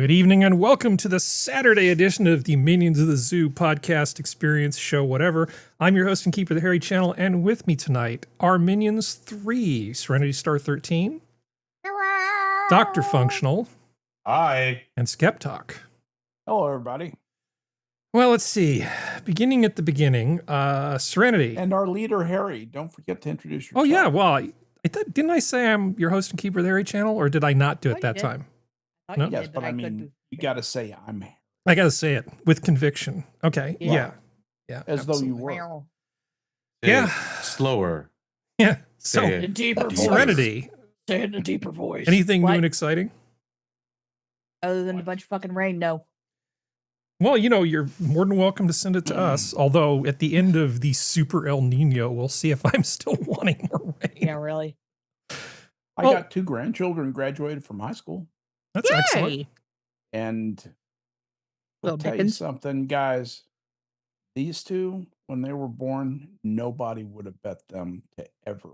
Good evening and welcome to the Saturday edition of the Minions of the Zoo podcast experience show, whatever. I'm your host and keeper of the Harry channel, and with me tonight are Minions 3, Serenity Star 13, Hello. DrFunctional, Hi, and SkepTok. Hello, everybody. Well, let's see. Beginning at the beginning, Serenity. And our leader, Harry. Don't forget to introduce yourself. Oh, yeah. Well, didn't I say I'm your host and keeper of the Harry channel, or did I not do it that time? No? Yes, but I mean, you got to say I'm Harry. I got to say it with conviction. Okay. Yeah. Yeah. As though you absolutely. were. Yeah. slower. Yeah. So, Say it. A deeper voice. Serenity. Say it in a deeper voice. Anything new What? and exciting? Other than a bunch of fucking rain, no. Well, you know, you're more than welcome to send it to us. Although at the end of the Super El Nino, we'll see if I'm still wanting more rain. Yeah, really. I Well- got 2 grandchildren graduated from high school. That's excellent. Yay! And I'll Little tell you Dickens. something, guys. These 2, when they were born, nobody would have bet them to ever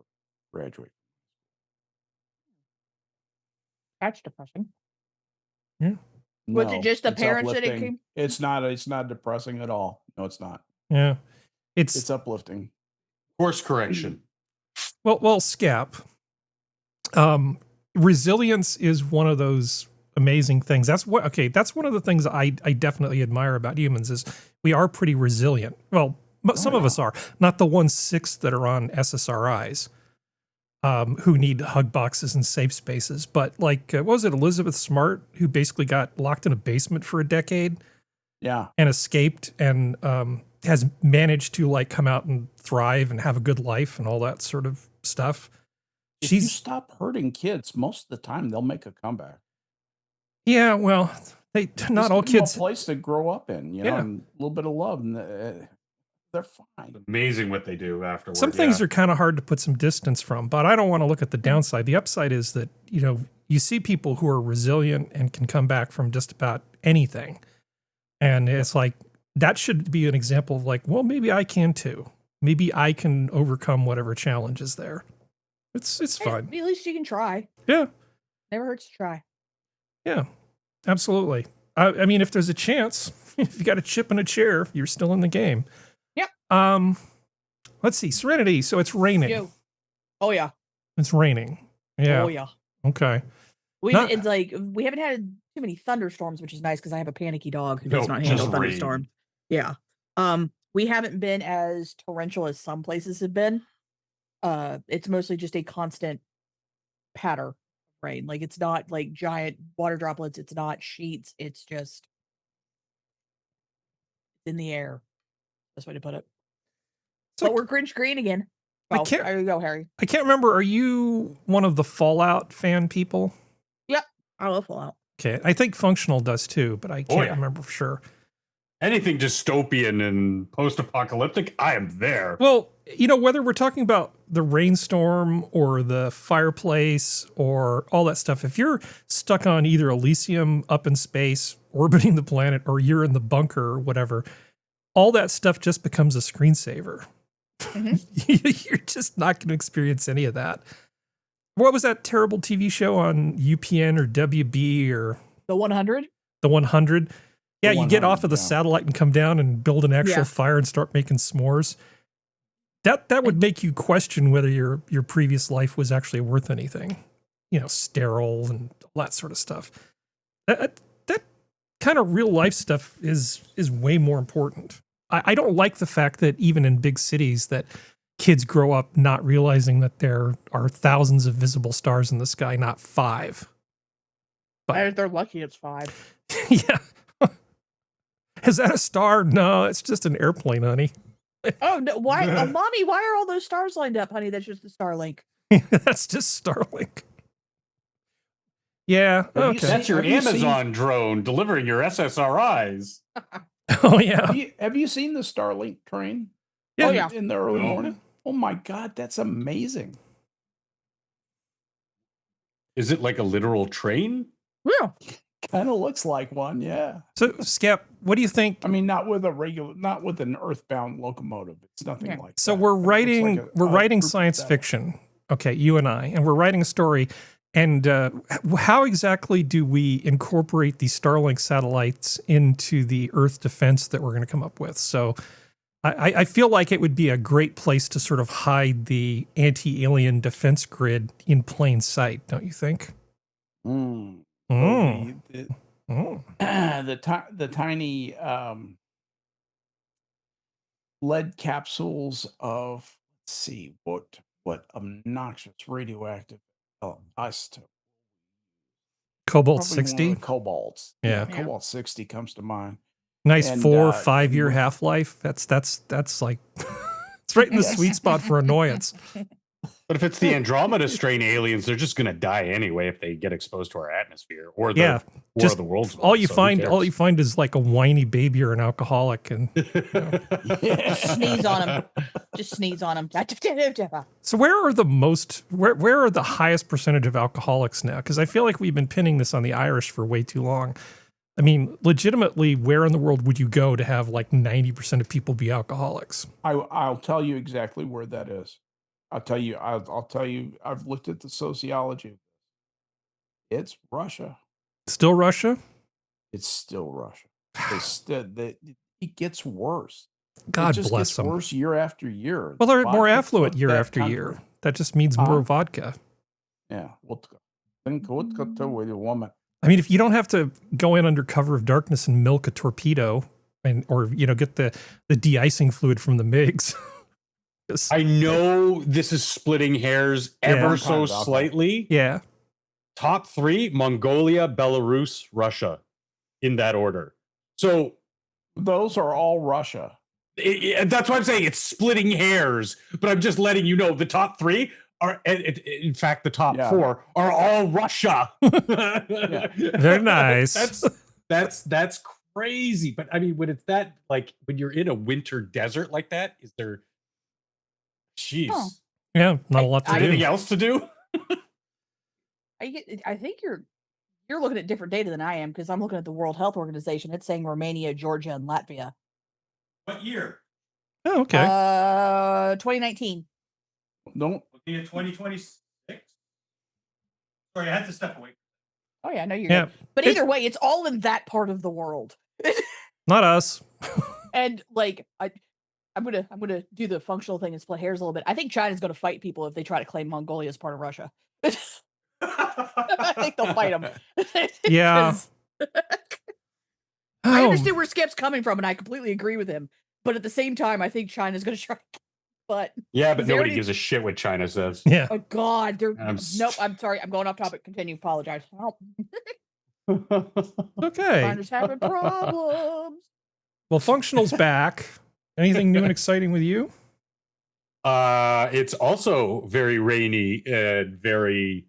graduate. That's depressing. Yeah. Was it just the it's parents that it uplifting. came- It's not depressing at all. No, it's not. Yeah. It's uplifting. Course correction. Well, Scap. Resilience is one of those amazing things. That's one of the things I definitely admire about humans is we are pretty resilient. Well, some of us are, not the 1/6 that are on SSRIs, who need hug boxes and safe spaces. But like, what was it, Elizabeth Smart, who basically got locked in a basement for a decade Yeah. and escaped and has managed to like come out and thrive and have a good life and all that sort of stuff. If you stop hurting kids, most of the time they'll make a comeback. Yeah, well, not Just all give 'em kids. a place to grow up in, you know, Yeah. and a little bit of love, and they're fine. Amazing what they do afterwards. Some things are kind of hard to put some distance from, but I don't want to look at the downside. The upside is that, you know, you see people who are resilient and can come back from just about anything. And it's like, that should be an example of like, well, maybe I can too. Maybe I can overcome whatever challenge is there. It's fun. At least you can try. Yeah. Never hurts to try. Yeah, absolutely. I mean, if there's a chance, if you got a chip in a chair, you're still in the game. Yep. Let's see, Serenity. So it's raining. You. Oh yeah. It's raining. Yeah. Oh yeah. Okay. It's like we haven't had too many thunderstorms, which is nice because I have a panicky dog who does No, not handle just thunderstorms. Yeah. We haven't been as torrential as some places have been. It's mostly just a constant patter of rain. Like it's not like giant water droplets. It's not sheets. It's just in the air. That's the way to put it. So But we're cringe green again. I Oh, can't- there you go, Harry. I can't remember. Are you one of the Fallout fan people? I love Fallout. Okay. I think Functional does too, but I can't yeah. remember for sure. Anything dystopian and post-apocalyptic, I am there. Well, you know, whether we're talking about the rainstorm or the fireplace or all that stuff, if you're stuck on either Elysium up in space, orbiting the planet, or you're in the bunker or whatever, all that stuff just becomes a screensaver. You're just not going to experience any of that. What was that terrible TV show on UPN or WB or The 100? the 100? Yeah, you get 100, off of the yeah. satellite and come down and build an actual Yeah. fire and start making s'mores. That would make you question whether your previous life was actually worth anything. You know, sterile and all that sort of stuff. That kind of real life stuff is way more important. I don't like the fact that even in big cities that kids grow up not realizing that there are thousands of visible stars in the sky, not 5. But They're lucky it's 5. yeah. Is that a star? No, it's just an airplane, honey. Oh, no, why? Mommy, why are all those stars lined up, honey? That's just the Starlink. That's just Starlink. Yeah. Have you Okay. That's your Have you seen- Amazon drone delivering your SSRIs. Oh yeah. Have you seen the Starlink train? Yeah. Oh, yeah. In the early No. morning? Oh my God, that's amazing. Is it like a literal train? Yeah. Kind of looks like one, yeah. So, Skep, what do you think? I mean, not with an earthbound locomotive. It's nothing Yeah. like So that. we're It looks writing like we're writing group of science that. fiction. Okay, you and I, and we're writing a story. And how exactly do we incorporate these Starlink satellites into the Earth defense that we're going to come up with? So I feel like it would be a great place to sort of hide the anti-alien defense grid in plain sight, don't you think? Mm. Mm. Well, the tiny lead capsules of, let's see, what obnoxious radioactive isotope. Cobalt Probably one of 60? the cobalts. Yeah. Yeah. Cobalt 60 comes to mind. Nice And, 4 or 5 year with- half-life. That's like it's right in the Yes. sweet spot for annoyance. But if it's the Andromeda strain aliens, they're just going to die anyway if they get exposed to our atmosphere or the Yeah, War just of the Worlds. all one, you so who find cares? is like a whiny baby or an alcoholic, and Sneeze on him. Just sneeze on him. so where are the highest percentage of alcoholics now? Because I feel like we've been pinning this on the Irish for way too long. I mean, legitimately, where in the world would you go to have like 90% of people be alcoholics? I'll tell you exactly where that is. I'll tell you. I've looked at the sociology. It's Russia. Still Russia? It's still Russia. It gets worse. God it just bless gets them. worse year after year. Well, they're more Vodka affluent took year that after year. country. That just means more vodka. Yeah. Vodka to with a woman. I mean, if you don't have to go in under cover of darkness and milk a torpedo, or get the de-icing fluid from the MiGs. I know this is splitting hairs ever so Sometimes alcohol. slightly. Yeah. Top 3: Mongolia, Belarus, Russia, in that order. So Those are all Russia. that's why I'm saying it's splitting hairs. But I'm just letting you know the top 3 are, in fact, the top 4 are all Russia. Very nice. That's crazy. But I mean, when it's that, like when you're in a winter desert like that, is there? Jeez. Oh. Yeah, not a lot to Anything do. else to do? I think you're looking at different data than I am, because I'm looking at the World Health Organization. It's saying Romania, Georgia, and Latvia. What year? Oh, okay. 2019. Don't. Looking at 2026. Sorry, I had to step away. Oh yeah, I know you're Yeah. good. But either way, it's all in that part of the world. Not us. And like I'm gonna do the functional thing and split hairs a little bit. I think China's gonna fight people if they try to claim Mongolia as part of Russia. I think they'll fight them. Yeah. I Oh, understand where Skep's coming from, and I completely agree with him. But at the same time, I think China's gonna try. But Yeah, but They nobody already- gives a shit what China says. yeah. oh god, they're I'm nope. I'm sorry. I'm going off topic. Continue. Apologize. Oh, Okay. China's having problems. Well, Functional's back. Anything new and exciting with you? It's also very rainy and very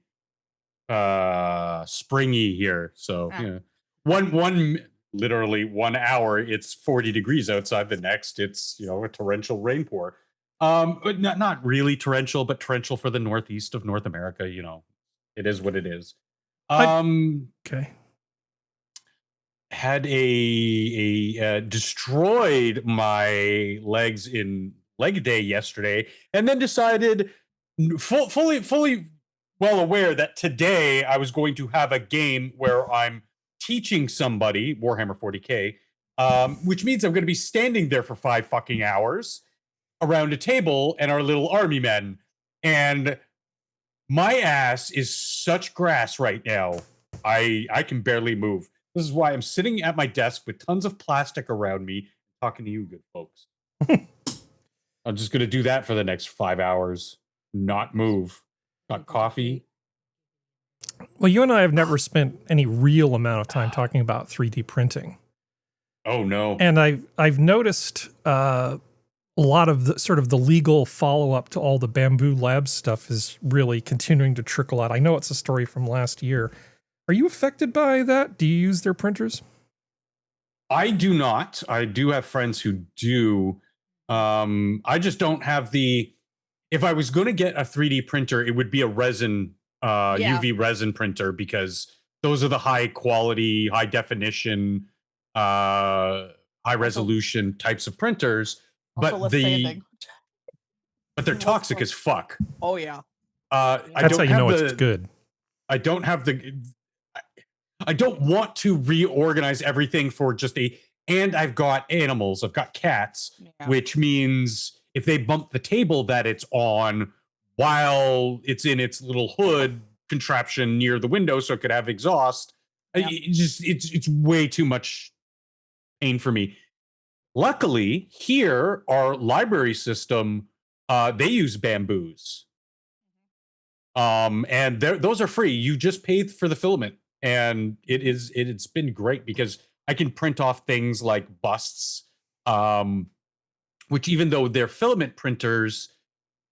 springy here. So Ah. yeah, one literally 1 hour it's 40 degrees outside. The next it's a torrential rainpour. But not really torrential, but torrential for the northeast of North America. It is what it is. Okay. Had a destroyed my legs in leg day yesterday, and then decided fully well aware that today I was going to have a game where I'm teaching somebody Warhammer 40K, which means I'm going to be standing there for 5 fucking hours around a table and our little army men, and my ass is such grass right now. I can barely move. This is why I'm sitting at my desk with tons of plastic around me, talking to you good folks. I'm just going to do that for the next 5 hours. Not move. Got coffee. Well, you and I have never spent any real amount of time talking about 3D printing. Oh, no. And I've noticed a lot of the sort of the legal follow-up to all the Bamboo Labs stuff is really continuing to trickle out. I know it's a story from last year. Are you affected by that? Do you use their printers? I do not. I do have friends who do. I just don't have the... If I was going to get a 3D printer, it would be a resin, UV resin printer, because those are the high quality, high definition, high resolution types of printers. Also less sanding. But they're Less toxic fun. as fuck. Oh yeah. I That's don't how you know have it's good. I don't have the. I don't want to reorganize everything for just a. And I've got animals. I've got cats, Yeah. which means if they bump the table that it's on while it's in its little hood contraption near the window, so it could have exhaust, Yep. it's way too much pain for me. Luckily, here our library system, they use bamboos, and those are free. You just pay for the filament, and it's been great because I can print off things like busts, which even though they're filament printers,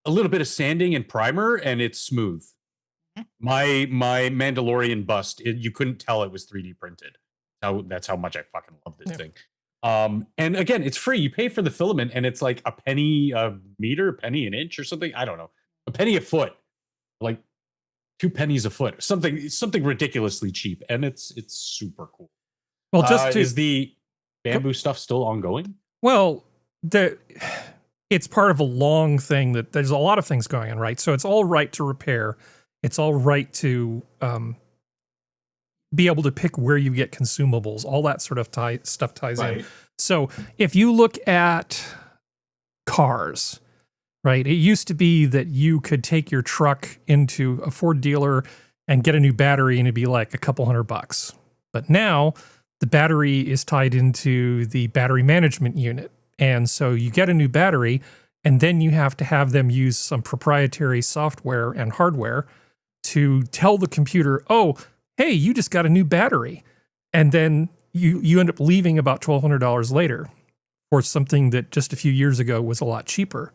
a little bit of sanding and primer, and it's smooth. My Mandalorian bust, you couldn't tell it was 3D printed. That's how much I fucking love this thing. And again, it's free. You pay for the filament, and it's like a penny a meter, a penny an inch, or something. I don't know, a penny a foot, like 2 pennies a foot, something ridiculously cheap, and it's super cool. Well, just is the bamboo stuff still ongoing? Well, it's part of a long thing that there's a lot of things going on, right? So it's all right to repair. It's all right to be able to pick where you get consumables. All that sort of stuff ties in. So if you look at cars, right? It used to be that you could take your truck into a Ford dealer and get a new battery, and it'd be like a couple $100. But now the battery is tied into the battery management unit. And so you get a new battery, and then you have to have them use some proprietary software and hardware to tell the computer, oh, hey, you just got a new battery. And then you end up leaving about $1,200 later for something that just a few years ago was a lot cheaper.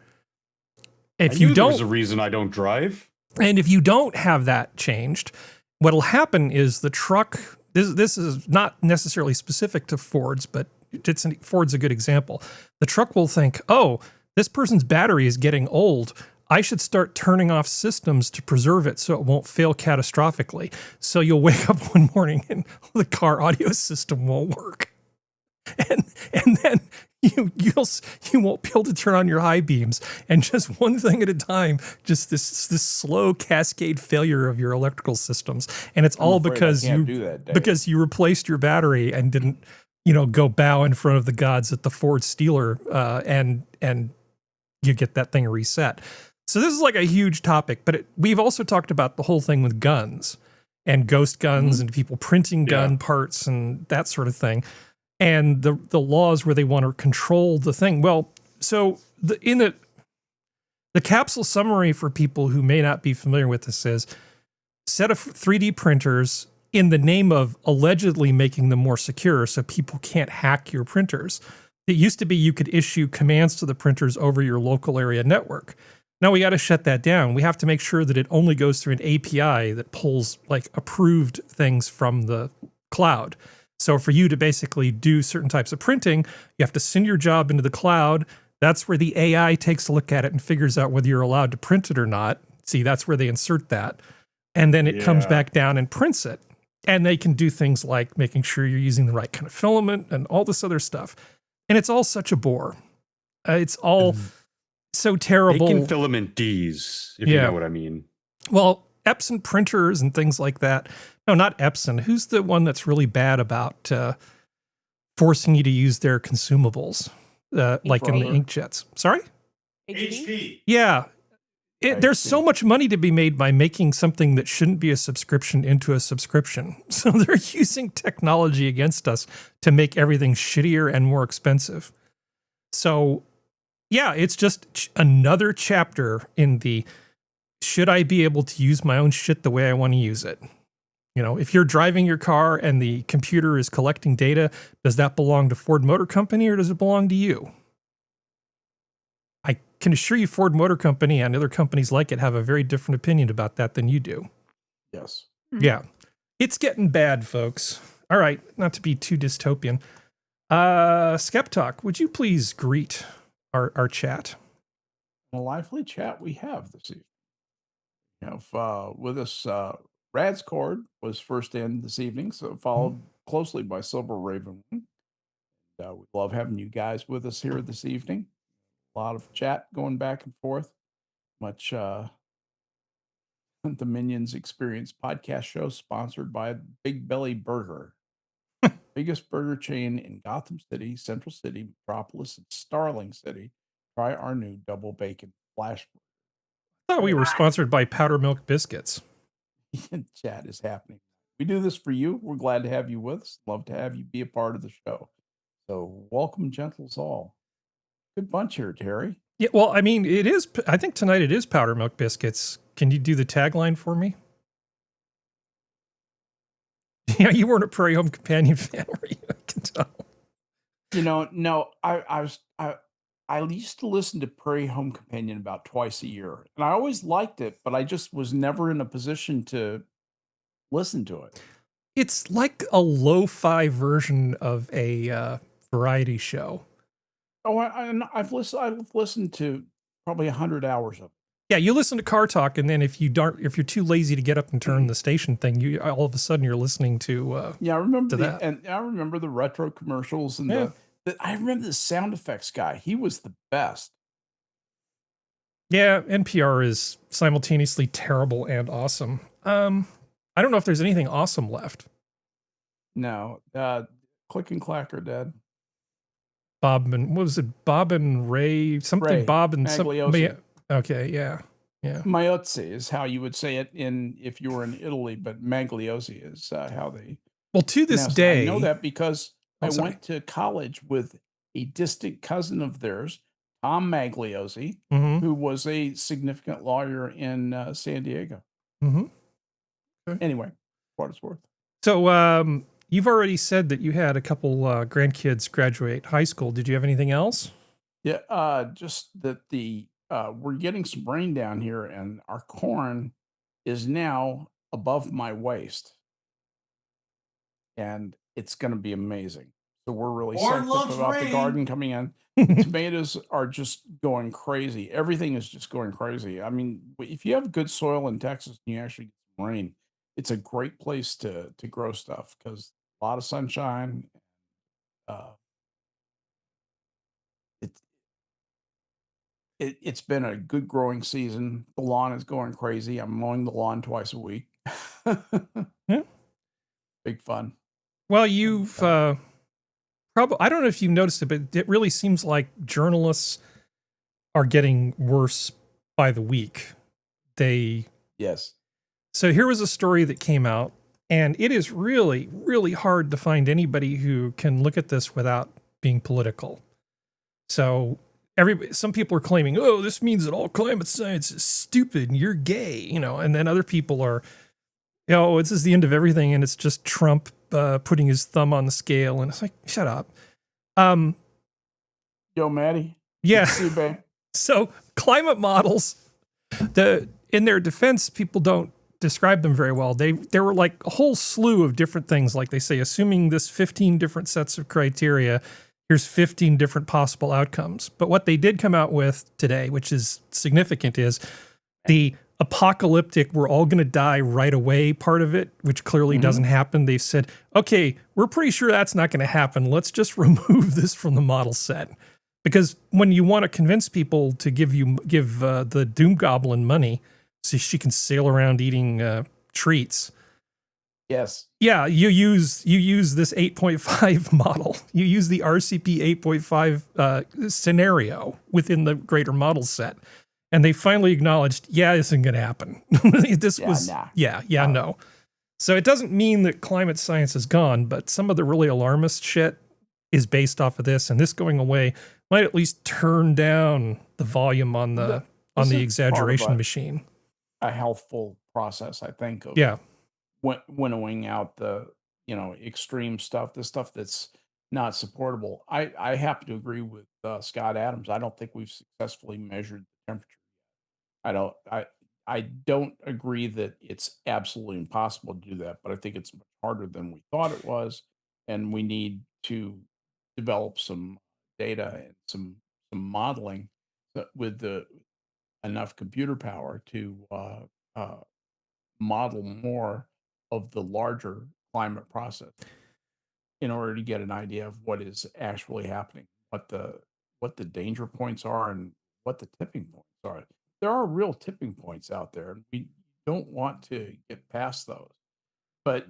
If you don't, there's a reason I don't drive. And if you don't have that changed, what'll happen is the truck, this is not necessarily specific to Fords, but Ford's a good example. The truck will think, oh, this person's battery is getting old. I should start turning off systems to preserve it so it won't fail catastrophically. So you'll wake up one morning and the car audio system won't work. And then you won't be able to turn on your high beams, and just one thing at a time, just this slow cascade failure of your electrical systems. And it's all because you replaced your battery and didn't, go bow in front of the gods at the Ford Steeler, and you get that thing reset. So this is like a huge topic, but we've also talked about the whole thing with guns and ghost guns and people printing gun parts and that sort of thing. And the laws where they want to control the thing. Well, so the capsule summary for people who may not be familiar with this is set of 3D printers in the name of allegedly making them more secure so people can't hack your printers. It used to be you could issue commands to the printers over your local area network. Now we got to shut that down. We have to make sure that it only goes through an API that pulls like approved things from the cloud. So for you to basically do certain types of printing, you have to send your job into the cloud. That's where the AI takes a look at it and figures out whether you're allowed to print it or not. See, that's where they insert that. And then it comes back down and prints it. And they can do things like making sure you're using the right kind of filament and all this other stuff. And it's all such a bore. It's all so terrible. Making filament Ds, if you know what I mean. Well, Epson printers and things like that. No, not Epson. Who's the one that's really bad about forcing you to use their consumables, like in the inkjets? Sorry? HP. Yeah. There's so much money to be made by making something that shouldn't be a subscription into a subscription. So they're using technology against us to make everything shittier and more expensive. So, yeah, it's just another chapter in the should I be able to use my own shit the way I want to use it? If you're driving your car and the computer is collecting data, does that belong to Ford Motor Company or does it belong to you? I can assure you Ford Motor Company and other companies like it have a very different opinion about that than you do. Yes. Yeah. It's getting bad, folks. All right, not to be too dystopian. SkepTok, would you please greet our chat? A lively chat we have this evening. We have with us Rad's Cord was first in this evening, so followed closely by Silver Raven. We love having you guys with us here this evening. A lot of chat going back and forth. Much the Minions Experience podcast show sponsored by Big Belly Burger, biggest burger chain in Gotham City, Central City, Metropolis, and Starling City. Try our new double bacon flash I thought we were sponsored by Powder Milk Biscuits. burger. Chat is happening. We do this for you. We're glad to have you with us. Love to have you be a part of the show. So welcome, gentles all. Good bunch here, Terry. Yeah, well, I mean, it is. I think tonight it is Powder Milk Biscuits. Can you do the tagline for me? Yeah, you weren't a Prairie Home Companion fan, were you? I can tell. You know, no, I used to listen to Prairie Home Companion about twice a year, and I always liked it, but I just was never in a position to listen to it. It's like a lo-fi version of a variety show. Oh, I've listened to probably 100 hours of it. Yeah, you listen to Car Talk, and then if you're too lazy to get up and turn the station thing, you all of a sudden you're listening to. Yeah, I remember to that. and I remember the retro commercials and Yeah. I remember the sound effects guy. He was the best. Yeah, NPR is simultaneously terrible and awesome. I don't know if there's anything awesome left. No, Click and Clack are dead. Bob and Ray? Something Ray Bob and Magliosi. Okay, yeah. MotZ is how you would say it if you were in Italy, but Magliosi is how they. Well, to this pronounce it. day, I know that because I sorry. went to college with a distant cousin of theirs, Tom Magliosi, Mhm. who was a significant lawyer in San Diego. Mhm. Okay. Anyway, what it's worth. So, you've already said that you had a couple grandkids graduate high school. Did you have anything else? Yeah, just that we're getting some rain down here, and our corn is now above my waist, and it's going to be amazing. So we're really Corn psyched up loves about the rain. garden coming in. The tomatoes are just going crazy. Everything is just going crazy. I mean, if you have good soil in Texas and you actually get some rain, it's a great place to grow stuff because a lot of sunshine. It's been a good growing season. The lawn is going crazy. I'm mowing the lawn twice a week. Yeah. Big fun. Well, you've probably, I don't know if you've noticed it, but it really seems like journalists are getting worse by the week. Yes. So here was a story that came out, and it is really, really hard to find anybody who can look at this without being political. So some people are claiming, oh, this means that all climate science is stupid and you're gay, and then other people are, this is the end of everything, and it's just Trump putting his thumb on the scale, and it's like, shut up. Yo, Maddie. Yeah. Good to see you, babe. So climate models, in their defense, people don't describe them very well. There were like a whole slew of different things, like they say, assuming this 15 different sets of criteria, here's 15 different possible outcomes. But what they did come out with today, which is significant, is the apocalyptic, we're all going to die right away part of it, which clearly doesn't happen. They said, okay, we're pretty sure that's not going to happen. Let's just remove this from the model set. Because when you want to convince people to give the Doom Goblin money so she can sail around eating treats, Yes. yeah, you use this 8.5 model. You use the RCP 8.5 scenario within the greater model set, and they finally acknowledged, yeah, this isn't going to happen. No. So it doesn't mean that climate science is gone, but some of the really alarmist shit is based off of this, and this going away might at least turn down the volume on the exaggeration machine. A healthful process, I think. Of winnowing out the extreme stuff, the stuff that's not supportable. I happen to agree with Scott Adams. I don't think we've successfully measured the temperature. I don't agree that it's absolutely impossible to do that, but I think it's much harder than we thought it was, and we need to develop some data and some modeling with enough computer power to model more of the larger climate process in order to get an idea of what is actually happening, what the danger points are, and what the tipping points are. There are real tipping points out there. We don't want to get past those. But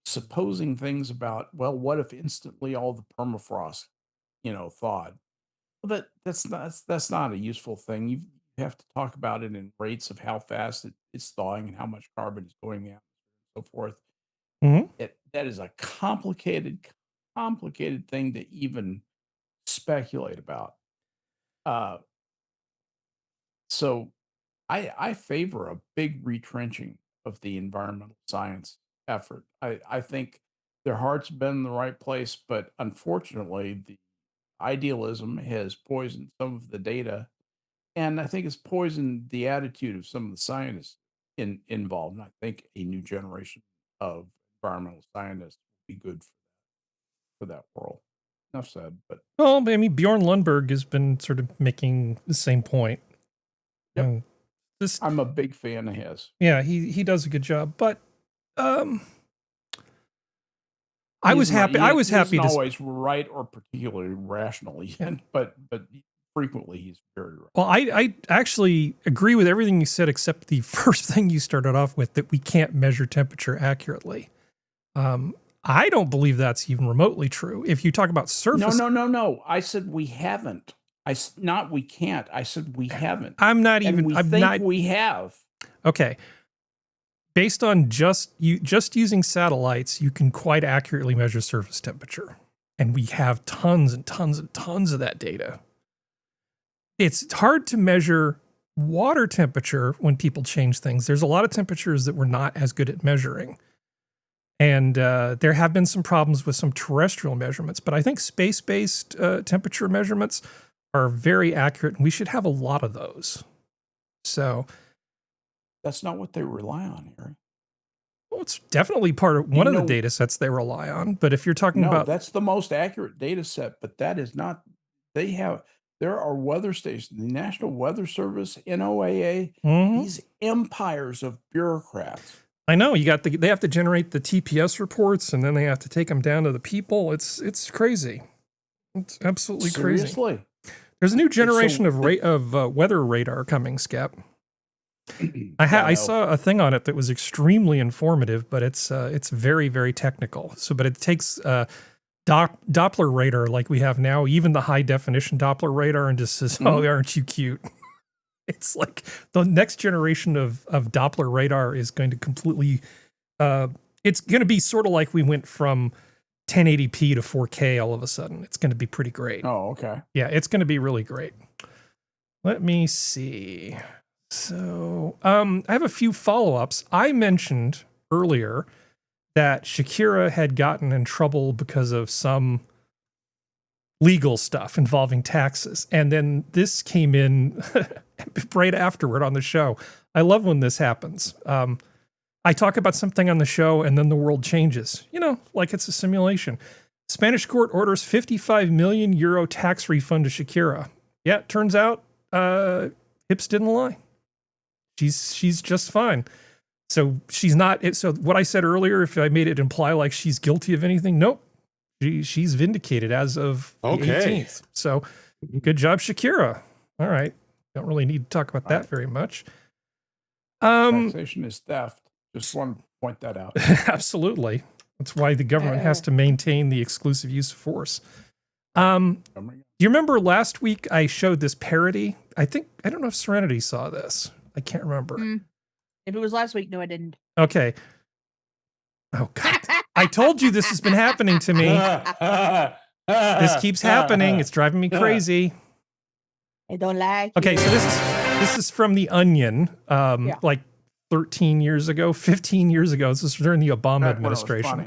supposing things about, well, what if instantly all the permafrost, thawed? Well, that's not a useful thing. You have to talk about it in rates of how fast it's thawing and how much carbon is going out, and so forth. Mhm. That is a complicated thing to even speculate about. Uh, so I favor a big retrenching of the environmental science effort. I think their heart's been in the right place, but unfortunately, the idealism has poisoned some of the data, and I think it's poisoned the attitude of some of the scientists involved. And I think a new generation of environmental scientists will be good for that world. Enough said, but Well, I mean, Bjorn Lundberg has been sort of making the same point. Yep. And this, I'm a big fan of his. yeah, he does a good job, but I was happy. I was happy He's to. always right or particularly rational, Yeah. but frequently he's very right. Well, I actually agree with everything you said, except the first thing you started off with, that we can't measure temperature accurately. I don't believe that's even remotely true. If you talk about surface, No. I said we haven't. Not we can't. I said we haven't. I'm not And even. we I'm think not. we have. Okay. Based on just using satellites, you can quite accurately measure surface temperature, and we have tons and tons and tons of that data. It's hard to measure water temperature when people change things. There's a lot of temperatures that we're not as good at measuring. And there have been some problems with some terrestrial measurements, but I think space-based temperature measurements are very accurate, and we should have a lot of those. So That's not what they rely on, Harry. well, it's definitely part of one of the data sets they rely on. But if you're talking about, that's the most accurate data set, but that is not. There are weather stations, the National Weather Service, NOAA, these empires of bureaucrats. I know they have to generate the TPS reports, and then they have to take them down to the people. It's crazy. It's absolutely crazy. Seriously. There's a new generation of weather radar coming, Skep. I saw a thing on it that was extremely informative, but it's very, very technical. But it takes Doppler radar like we have now, even the high definition Doppler radar, and just says, "Oh, aren't you cute?" It's like the next generation of Doppler radar is going to completely. It's going to be sort of like we went from 1080p to 4K all of a sudden. It's going to be pretty great. Oh, okay. Yeah, it's going to be really great. Let me see. So, I have a few follow-ups. I mentioned earlier that Shakira had gotten in trouble because of some legal stuff involving taxes. And then this came in right afterward on the show. I love when this happens. I talk about something on the show and then the world changes, like it's a simulation. Spanish court orders 55 million euro tax refund to Shakira. Yeah, it turns out hips didn't lie. She's just fine. So she's not. So what I said earlier, if I made it imply like she's guilty of anything, nope. She's vindicated as of the 18th. So good job, Shakira. All right. Don't really need to talk about that very much. Taxation is theft. Just want to point that out. Absolutely. That's why the government has to maintain the exclusive use of force. Do you remember last week I showed this parody? I don't know if Serenity saw this. I can't remember. If it was last week, no, I didn't. Okay. Oh, God. I told you this has been happening to me. This keeps happening. It's driving me crazy. I don't like Okay, you. so this is from The Onion, like 13 years ago, 15 years ago. This was during the Obama administration.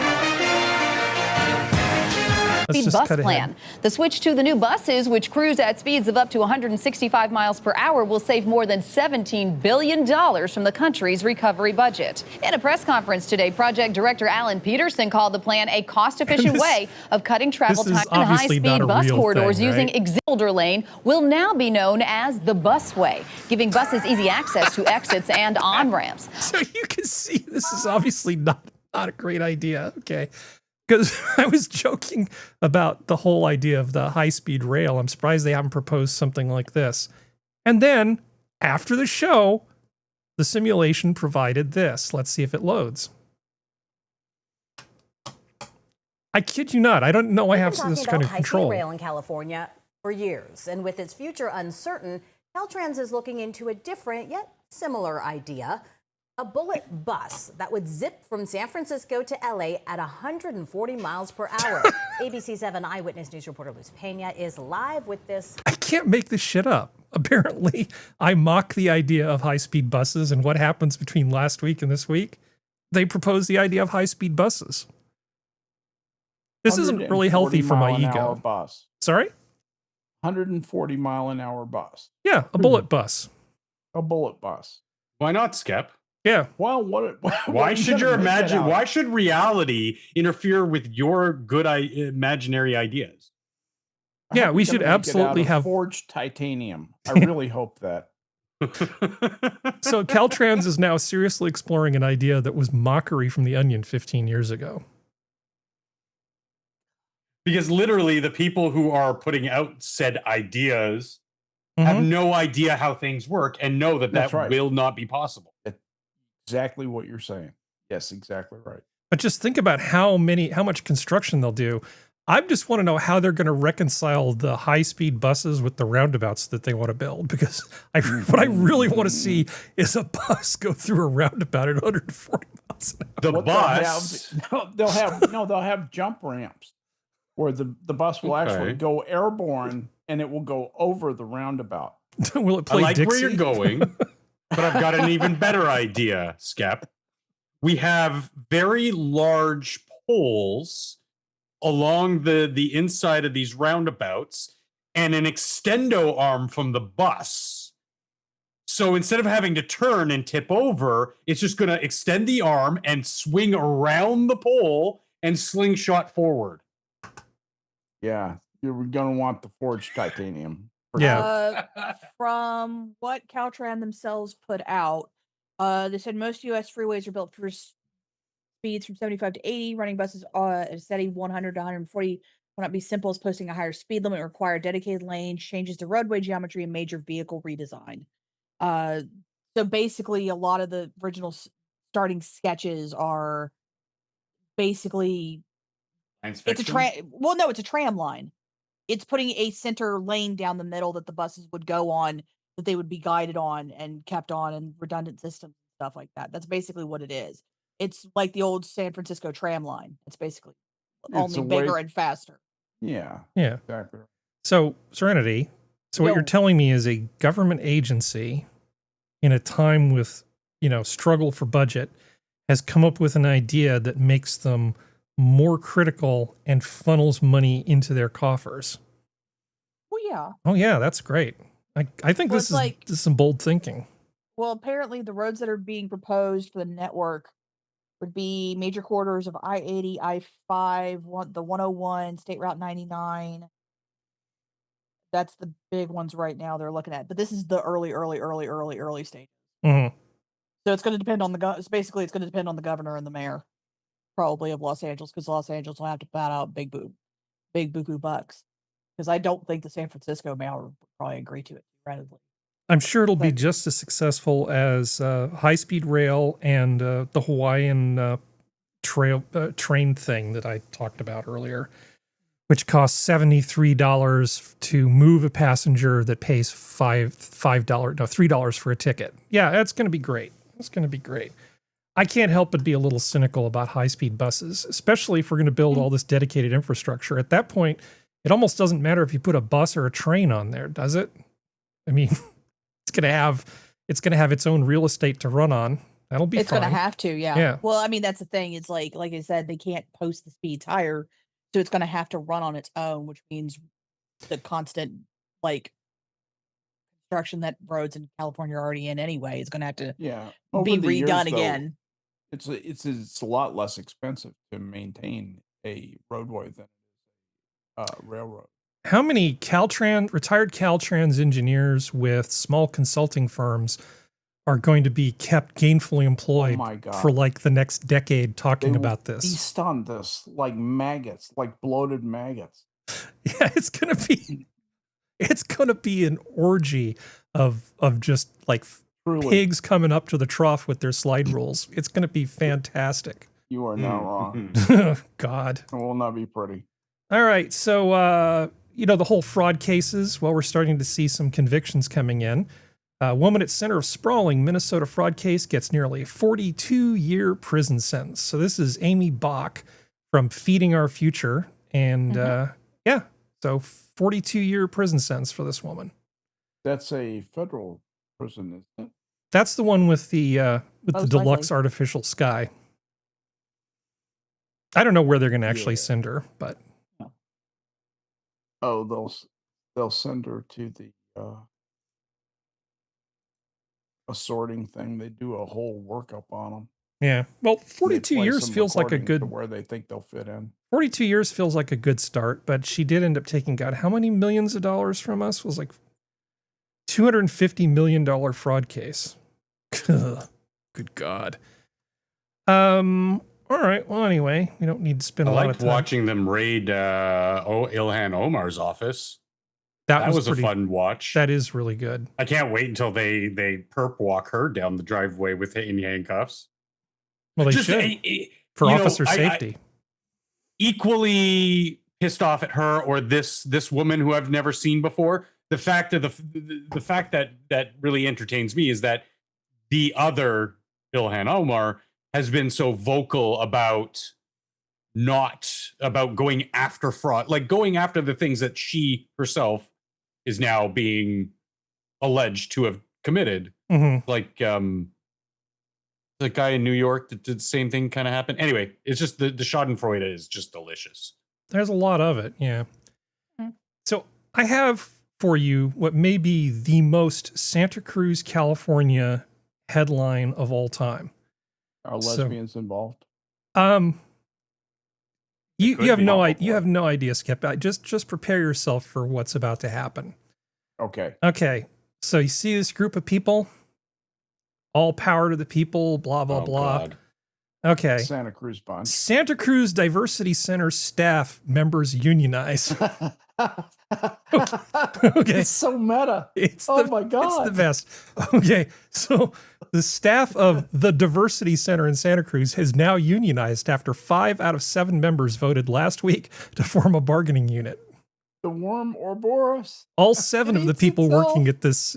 Bus plan. The switch to the new buses, which cruise at speeds of up to 165 miles per hour, will save more than $17 billion from the country's recovery budget. In a press conference today, project director Alan Peterson called the plan a cost-efficient way of cutting travel time. And high-speed bus corridors using Exilder Lane will now be known as the busway, giving buses easy access to exits and on-ramps. So you can see this is obviously not a great idea. Okay. Because I was joking about the whole idea of the high-speed rail. I'm surprised they haven't proposed something like this. And then, after the show, The simulation provided this. Let's see if it loads. I kid you not. I don't know I have this kind of control. High-speed rail in California for years, and with its future uncertain, Caltrans is looking into a different yet similar idea: a bullet bus that would zip from San Francisco to LA at 140 miles per hour. ABC 7 eyewitness news reporter Luz Pena is live with this. I can't make this shit up. Apparently, I mock the idea of high-speed buses, and what happens between last week and this week? They propose the idea of high-speed buses. This isn't really healthy for my ego. Bus. Sorry? 140 mile an hour bus. Yeah, a bullet bus. A bullet bus. Why not, Skep? Yeah. Well, Why should your imagine? Why should reality interfere with your good imaginary ideas? Yeah, we should absolutely have forged titanium. I really hope that. So Caltrans is now seriously exploring an idea that was mockery from The Onion 15 years ago. Because literally the people who are putting out said ideas have no idea how things work and know that That's right. will not be possible. Exactly what you're saying. Yes, exactly right. But just think about how much construction they'll do. I just want to know how they're going to reconcile the high-speed buses with the roundabouts that they want to build. Because what I really want to see is a bus go through a roundabout at 140 miles an hour. The bus? They'll have jump ramps where the bus will actually go airborne and it will go over the roundabout. Will it play I like Dixie? where you're going, but I've got an even better idea, Skep. We have very large poles along the inside of these roundabouts and an extendo arm from the bus. So instead of having to turn and tip over, it's just going to extend the arm and swing around the pole and slingshot forward. Yeah, you're going to want the forged titanium. Yeah. From what Caltrans themselves put out, they said most U.S. freeways are built for speeds from 75 to 80. Running buses at a steady 100 to 140 will not be simple as posting a higher speed limit, require dedicated lanes, changes to roadway geometry, and major vehicle redesign. So basically, a lot of the original starting sketches are basically it's a it's a tram line. It's putting a center lane down the middle that the buses would go on, that they would be guided on and kept on, and redundant systems and stuff like that. That's basically what it is. It's like the old San Francisco tram line. It's basically only bigger and faster. Yeah. Yeah. Exactly. So, Serenity, what you're telling me is a government agency in a time with, struggle for budget has come up with an idea that makes them more critical and funnels money into their coffers. Well, yeah. Oh yeah, that's great. I think this is some bold thinking. Well, apparently the roads that are being proposed for the network would be major corridors of I-80, I-5, the 101, State Route 99. That's the big ones right now they're looking at. But this is the early stage. Mm-hmm. So it's going to depend on it's going to depend on the governor and the mayor, probably, of Los Angeles, because Los Angeles will have to bat out big buku bucks. Because I don't think the San Francisco mayor would probably agree to it readily. I'm sure it'll be just as successful as high-speed rail and the Hawaiian train thing that I talked about earlier, which costs $73 to move a passenger that pays $3 for a ticket. Yeah, that's going to be great. It's going to be great. I can't help but be a little cynical about high-speed buses, especially if we're going to build all this dedicated infrastructure. At that point, it almost doesn't matter if you put a bus or a train on there, does it? I mean, it's going to have its own real estate to run on. That'll be fine. It's going to have to, yeah. Yeah. Well, I mean, that's the thing. It's like I said, they can't post the speeds higher, so it's going to have to run on its own, which means the constant construction that roads in California are already in anyway is going to have to be redone again. It's a lot less expensive to maintain a roadway than railroad. How many retired Caltrans engineers with small consulting firms are going to be kept gainfully employed for the next decade talking about this? Feast on this like maggots, like bloated maggots. Yeah, it's gonna be an orgy of just Truly, pigs coming up to the trough with their slide rules. It's going to be fantastic. you are not wrong. God. It will not be pretty. All right. So, the whole fraud cases, well, we're starting to see some convictions coming in. A woman at center of sprawling Minnesota fraud case gets nearly a 42-year prison sentence. So this is Amy Bach from Feeding Our Future. And so 42-year prison sentence for this woman. That's a federal prison, isn't it? That's the one with the Most deluxe likely. artificial sky. I don't know where they're going to actually send her, but Oh, they'll send her to the a sorting thing. They do a whole workup on them. yeah. Well, 42 years feels like a good where they think they'll fit in. 42 years feels like a good start, but she did end up taking, God, how many millions of dollars from us? It was like $250 million fraud case. Good God. All right. Well, anyway, we don't need to spend I a lot of liked time. watching them raid Ilhan Omar's office. That was a fun watch. That is really good. I can't wait until they perp walk her down the driveway in handcuffs. Well, they should for officer safety. Equally pissed off at her or this woman who I've never seen before. The fact of the fact that really entertains me is that the other Ilhan Omar has been so vocal about going after fraud, like going after the things that she herself is now being alleged to have committed. Mm-hmm. Like the guy in New York that did the same thing kind of happen. Anyway, it's just the Schadenfreude is just delicious. There's a lot of it, yeah. Mhm. So I have for you what may be the most Santa Cruz, California headline of all time. Are lesbians involved? You have be. no idea, Skip. Just prepare yourself for what's about to happen. Okay. Okay. So you see this group of people, all power to the people, blah blah blah. God. Okay. Santa Cruz bunch. Santa Cruz Diversity Center staff members unionize. Okay. It's so meta. My God. It's the best. Okay. So the staff of the Diversity Center in Santa Cruz has now unionized after 5 out of 7 members voted last week to form a bargaining unit. The worm Ouroboros. All 7 of the eats people itself. working at this,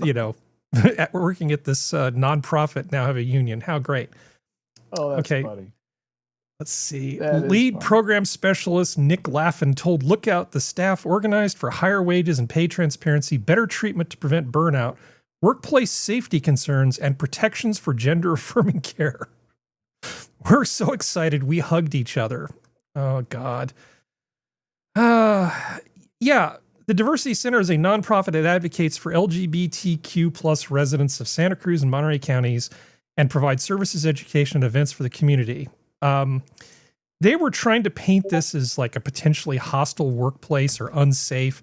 working at this nonprofit now have a union. How great. Oh, that's Okay. funny. Let's see. That is Lead fun. program specialist Nick Laffin told Lookout the staff organized for higher wages and pay transparency, better treatment to prevent burnout, workplace safety concerns, and protections for gender-affirming care. We're so excited we hugged each other. Oh, God. Yeah, the Diversity Center is a nonprofit that advocates for LGBTQ plus residents of Santa Cruz and Monterey counties and provides services, education, and events for the community. They were trying to paint this as like a potentially hostile workplace or unsafe.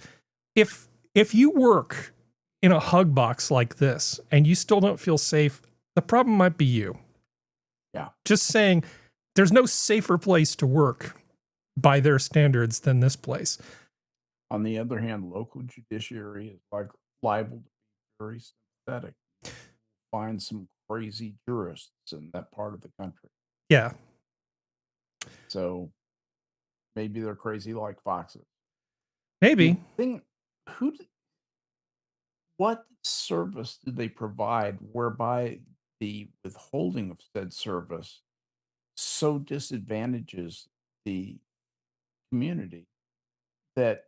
If you work in a hug box like this and you still don't feel safe, the problem might be you. Yeah. Just saying, there's no safer place to work by their standards than this place. On the other hand, local judiciary is liable to be very sympathetic. Find some crazy jurists in that part of the country. Yeah. So maybe they're crazy like foxes. Maybe. What service do they provide whereby the withholding of said service so disadvantages the community that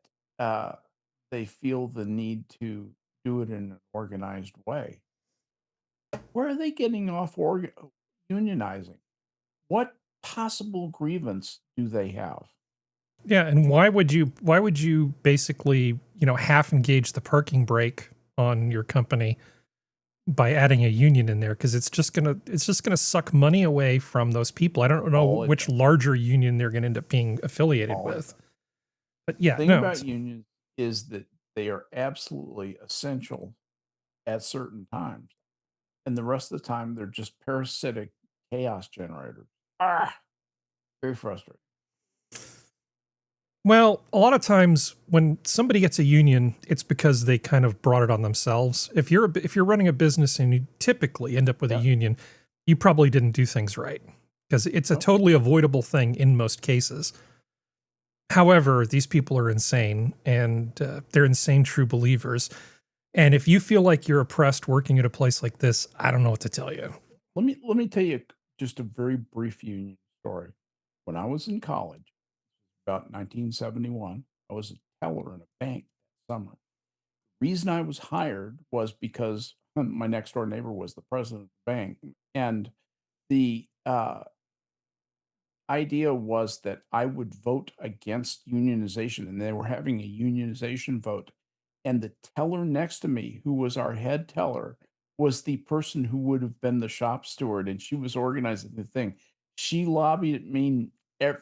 they feel the need to do it in an organized way? Where are they getting off unionizing? What possible grievance do they have? Yeah, and why would you basically, half engage the parking brake on your company by adding a union in there? Because it's just gonna suck money away from those people. I don't know which larger union they're gonna end up being affiliated with. But yeah, The thing about unions is that they are absolutely essential at certain times. And the rest of the time they're just parasitic chaos generators. Very frustrating. Well, a lot of times when somebody gets a union, it's because they kind of brought it on themselves. If you're running a business and you typically end up with a union, you probably didn't do things right, because it's a totally avoidable thing in most cases. However, these people are insane, and they're insane true believers. And if you feel like you're oppressed working at a place like this, I don't know what to tell you. Let me tell you just a very brief union story. When I was in college, about 1971, I was a teller in a bank that summer. The reason I was hired was because my next door neighbor was the president of the bank, and the idea was that I would vote against unionization, and they were having a unionization vote. And the teller next to me, who was our head teller, was the person who would have been the shop steward, and she was organizing the thing. She lobbied me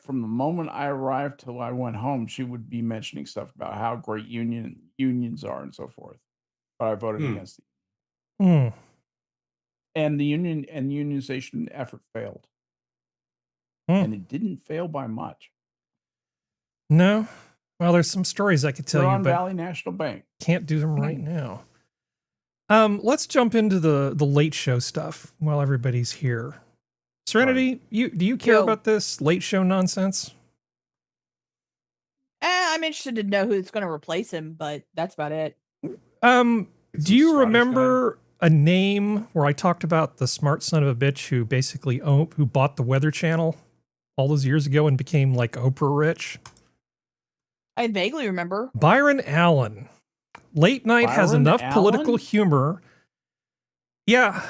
from the moment I arrived till I went home. She would be mentioning stuff about how great unions are and so forth. But I voted against it. And the unionization effort failed. And it didn't fail by much. No. Well, there's some stories I could tell you, but Valley National Bank. Can't do them right now. Let's jump into the late show stuff while everybody's here. Serenity, do you care about this late show nonsense? I'm interested to know who's going to replace him, but that's about it. Do you remember a name where I talked about the smart son of a bitch who basically who bought the Weather Channel all those years ago and became like Oprah rich? I vaguely remember. Byron Allen. Late night has enough political humor. Yeah,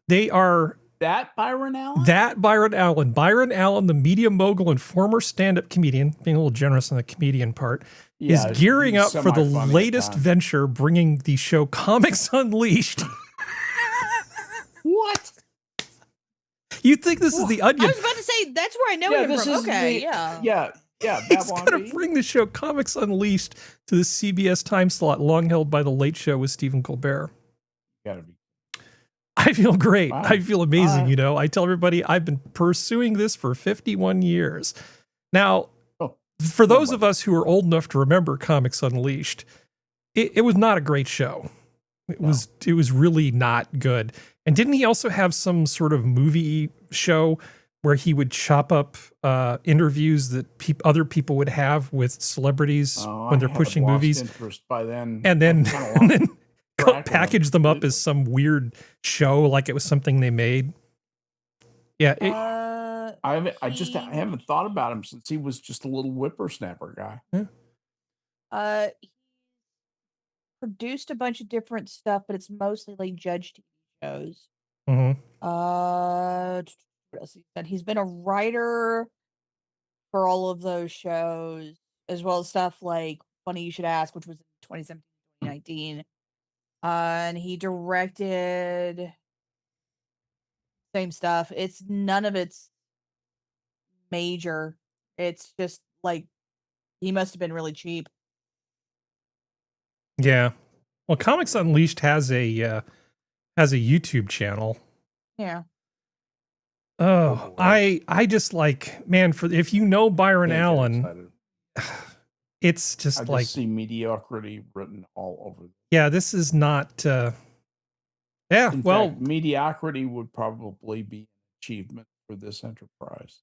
they are. That Byron Allen? That Byron Allen. Byron Allen, the media mogul and former stand-up comedian, being a little generous on the comedian part, is gearing up for the latest venture, bringing the show Comics Unleashed. What? You think this is the Onion? I was about to say, that's where I know him from. Okay, Yeah. He's going to bring the show Comics Unleashed to the CBS time slot, long held by The Late Show with Stephen Colbert. Gotta be. I feel great. Wow. I feel amazing. You know, I tell everybody I've been pursuing this for 51 years. Now, for those of us who are old enough to remember Comics Unleashed, it was not a great show. It was really not good. And didn't he also have some sort of movie show where he would chop up interviews that other people would have with celebrities when they're pushing movies? By then, and then package them up as some weird show, like it was something they made. Yeah, I haven't thought about him since he was just a little whippersnapper guy. Yeah. He produced a bunch of different stuff, but it's mostly like Judge TV shows. What else he said? He's been a writer for all of those shows, as well as stuff like Funny You Should Ask, which was in 2017, 2019. And he directed same stuff. None of it's major. It's just like he must have been really cheap. Yeah. Well, Comics Unleashed has a YouTube channel. Yeah. Oh, I just like, man, if you know Byron Allen, it's just I see mediocrity written all over. Yeah, this is not. In fact, mediocrity would probably be an achievement for this enterprise.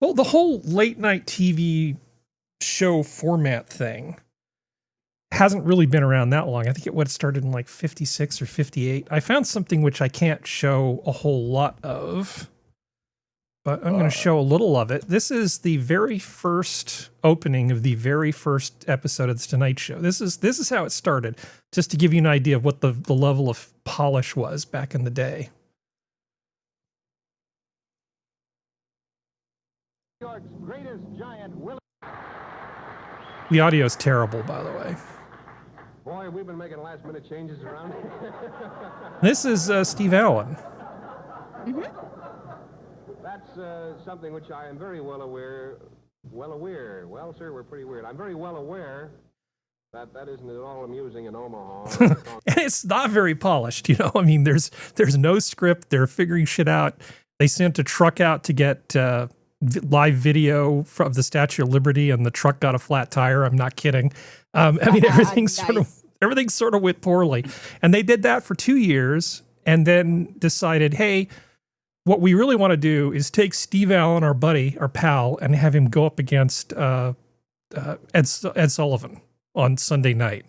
Well, the whole late night TV show format thing hasn't really been around that long. I think it started in like 56 or 58. I found something which I can't show a whole lot of, but I'm going to show a little of it. This is the very first opening of the very first episode of The Tonight Show. This is how it started, just to give you an idea of what the level of polish was back in the day. New York's greatest giant The audio is terrible, by the way. Boy, we've been making last-minute changes around here. This is Steve Allen. That's something which I am very well aware. Well, sir, we're pretty weird. I'm very well aware that isn't at all amusing in Omaha. And it's not very polished, you know. I mean, there's no script. They're figuring shit out. They sent a truck out to get live video of the Statue of Liberty and the truck got a flat tire. I'm not kidding. I mean, everything Nice. sort of went poorly. And they did that for 2 years and then decided, hey, what we really want to do is take Steve Allen, our buddy, our pal, and have him go up against Ed Sullivan on Sunday night.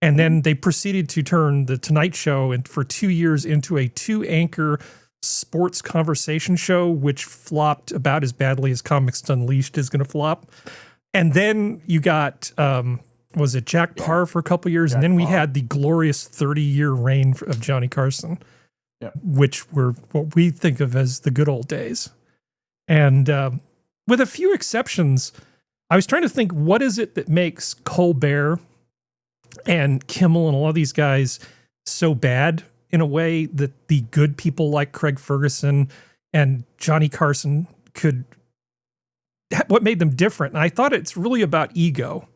And then they proceeded to turn the Tonight Show for 2 years into a 2-anchor sports conversation show, which flopped about as badly as Comics Unleashed is going to flop. And then you got, was it Jack Parr for a couple years? And then we had the glorious 30-year reign of Johnny Carson, which were what we think of as the good old days. And with a few exceptions, I was trying to think, what is it that makes Colbert and Kimmel and all of these guys so bad in a way that the good people like Craig Ferguson and Johnny Carson could, what made them different? And I thought it's really about ego.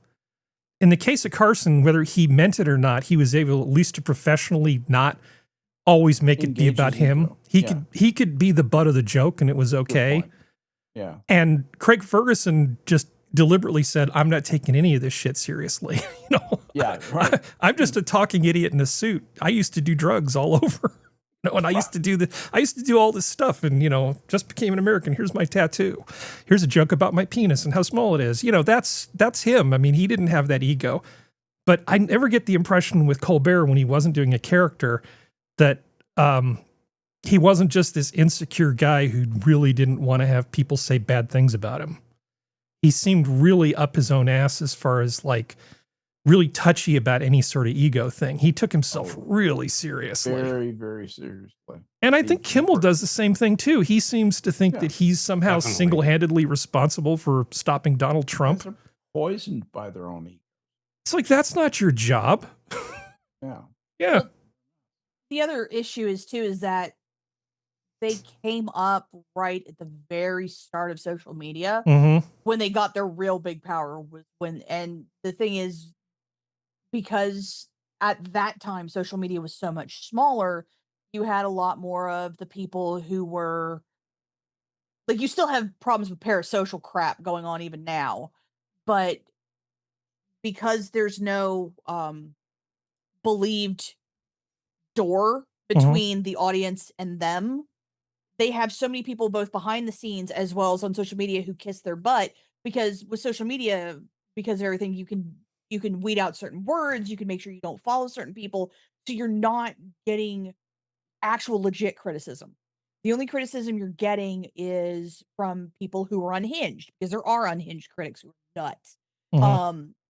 In the case of Carson, whether he meant it or not, he was able at least to professionally not always make it be about him. He could be the butt of the joke and it was okay. Yeah. And Craig Ferguson just deliberately said, I'm not taking any of this shit seriously. Yeah, right. I'm just a talking idiot in a suit. I used to do drugs all over. And I used to do all this stuff and, just became an American. Here's my tattoo. Here's a joke about my penis and how small it is. That's him. I mean, he didn't have that ego. But I never get the impression with Colbert when he wasn't doing a character that he wasn't just this insecure guy who really didn't want to have people say bad things about him. He seemed really up his own ass as far as really touchy about any sort of ego thing. He took himself really seriously. Very, very seriously. And I think Kimmel does the same thing too. He seems to think that he's somehow single-handedly responsible for stopping Donald Trump. They're poisoned by their own ego. It's that's not your job. Yeah. Yeah. Well, the other issue is that they came up right at the very start of social media when they got their real big power and the thing is, because at that time social media was so much smaller, you had a lot more of the people who were you still have problems with parasocial crap going on even now, but because there's no believed door between the audience and them, they have so many people both behind the scenes as well as on social media who kiss their butt, because with social media, because of everything, you can weed out certain words, you can make sure you don't follow certain people, so you're not getting actual legit criticism. The only criticism you're getting is from people who are unhinged, because there are unhinged critics who are nuts.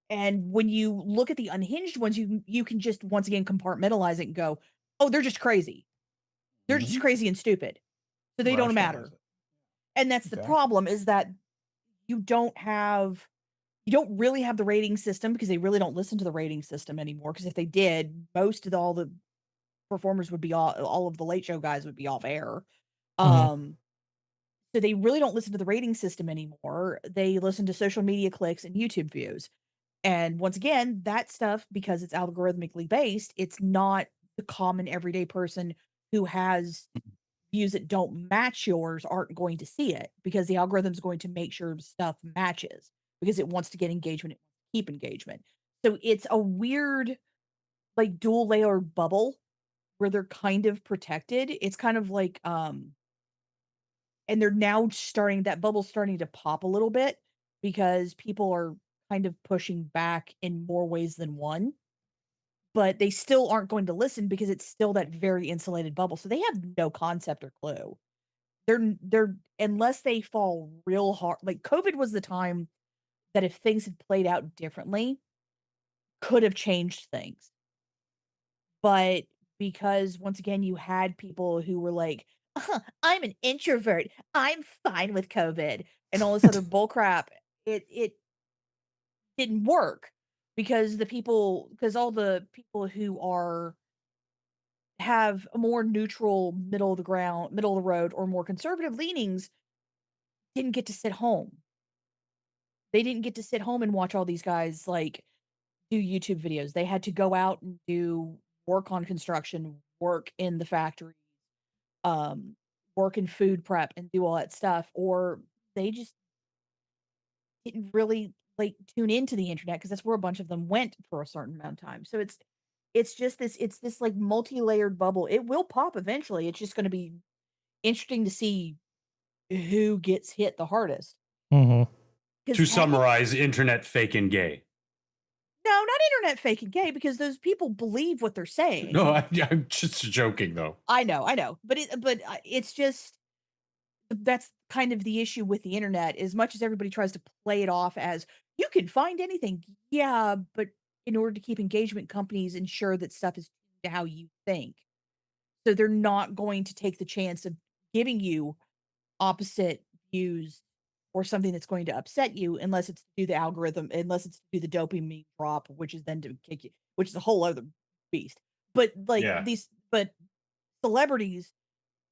And when you look at the unhinged ones, you can just once again compartmentalize it and go, oh, they're just crazy. They're just crazy and stupid. So they don't matter. And that's the problem, is that you don't really have the rating system, because they really don't listen to the rating system anymore. Because if they did, most of all the performers would be all of the late show guys would be off air. So they really don't listen to the rating system anymore. They listen to social media clicks and YouTube views. And once again, that stuff, because it's algorithmically based, it's not the common everyday person who has views that don't match yours aren't going to see it, because the algorithm's going to make sure stuff matches, because it wants to get engagement, it wants to keep engagement. So it's a weird, dual layer bubble where they're kind of protected. It's kind of and they're now that bubble's starting to pop a little bit, because people are kind of pushing back in more ways than one. But they still aren't going to listen, because it's still that very insulated bubble. So they have no concept or clue. They're unless they fall real hard. COVID was the time that, if things had played out differently, could have changed things. But because once again, you had people who were like, I'm an introvert, I'm fine with COVID, and all this other bullcrap, it didn't work. Because all the people who have a more neutral, middle of the road, or more conservative leanings didn't get to sit home. They didn't get to sit home and watch all these guys do YouTube videos. They had to go out and do work on construction, work in the factory, work in food prep, and do all that stuff, or they just didn't really like tune into the internet because that's where a bunch of them went for a certain amount of time. So it's just this like multi-layered bubble. It will pop eventually. It's just going to be interesting to see who gets hit the hardest. Mm-hmm. To summarize, internet fake and gay. No, not internet fake and gay, because those people believe what they're saying. No, I'm just joking, though. I know, but it's just that's kind of the issue with the internet. As much as everybody tries to play it off as you can find anything, yeah, but in order to keep engagement, companies ensure that stuff is to how you think. So they're not going to take the chance of giving you opposite views or something that's going to upset you unless it's to do the algorithm, unless it's to do the dopamine drop, which is then to kick you, which is a whole other beast. But like but celebrities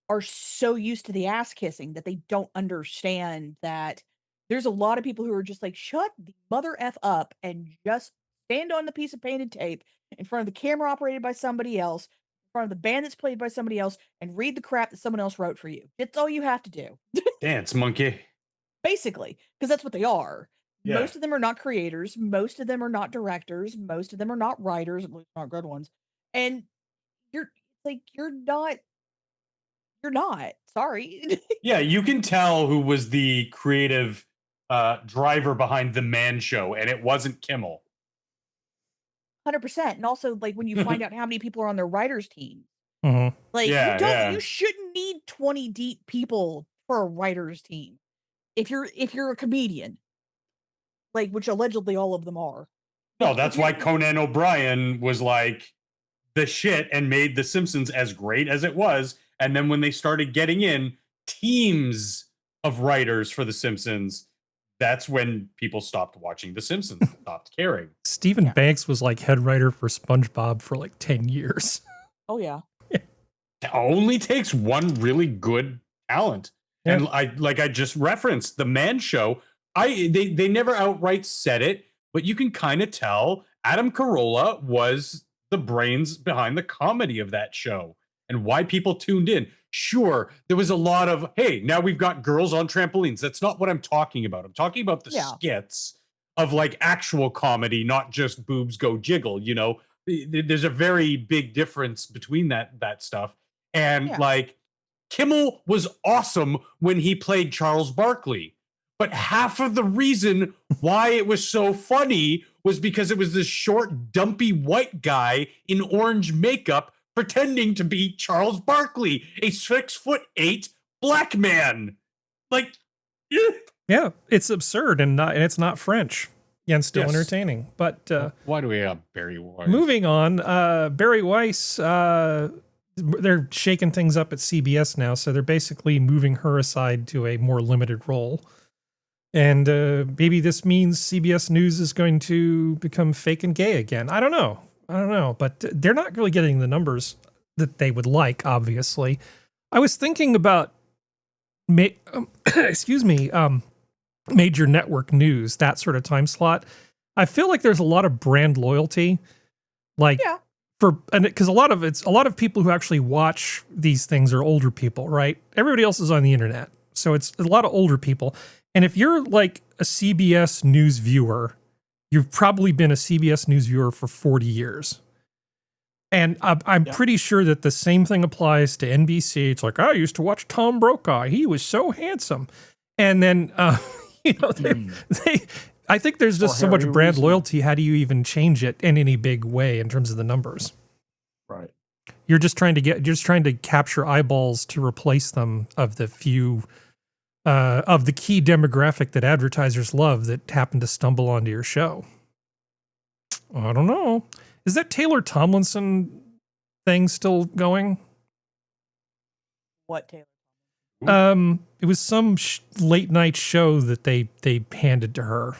are so used to the ass kissing that they don't understand that there's a lot of people who are just like, shut the mother F up and just stand on the piece of painted tape in front of the camera operated by somebody else, in front of the band that's played by somebody else, and read the crap that someone else wrote for you. That's all you have to do. Dance, monkey. Basically, because that's what they are. Yeah. Most of them are not creators. Most of them are not directors. Most of them are not writers, at least not good ones. And you're not. Sorry. Yeah, you can tell who was the creative driver behind the Man Show, and it wasn't Kimmel. 100%. And also, like, when you find out how many people are on their writers' team, like, you shouldn't need 20 deep people for a writers' team. If you're a comedian, like, which allegedly all of them are. No, that's why Conan O'Brien was like the shit and made The Simpsons as great as it was. And then when they started getting in teams of writers for The Simpsons, that's when people stopped watching The Simpsons, stopped caring. Stephen Banks was like head writer for SpongeBob for like 10 years. Oh, yeah. It only takes one really good talent. Yeah. And I just referenced the Man Show. They never outright said it, but you can kind of tell Adam Carolla was the brains behind the comedy of that show and why people tuned in. Sure, there was a lot of, hey, now we've got girls on trampolines. That's not what I'm talking about. I'm talking about the skits of like actual comedy, not just boobs go jiggle. You know, there's a very big difference between that stuff. And like Kimmel was awesome when he played Charles Barkley. But half of the reason why it was so funny was because it was this short, dumpy white guy in orange makeup pretending to be Charles Barkley, a 6'8" black man. Like, yeah, it's absurd and it's not French. And still entertaining. But why do we have Barry Weiss? Moving on, Barry Weiss, they're shaking things up at CBS now, so they're basically moving her aside to a more limited role. And maybe this means CBS News is going to become fake and gay again. I don't know. But they're not really getting the numbers that they would like, obviously. I was thinking about, major network news, that sort of time slot. I feel like there's a lot of brand loyalty. Because a lot of people who actually watch these things are older people, right? Everybody else is on the internet. So it's a lot of older people. And if you're like a CBS News viewer, you've probably been a CBS News viewer for 40 years. And I'm pretty sure that the same thing applies to NBC. It's like, I used to watch Tom Brokaw. He was so handsome. And then, I think there's just so much brand loyalty. How do you even change it in any big way in terms of the numbers? Right. You're just trying to capture eyeballs to replace them of the few of the key demographic that advertisers love that happen to stumble onto your show. I don't know. Is that Taylor Tomlinson thing still going? What Taylor? It was some late night show that they handed to her,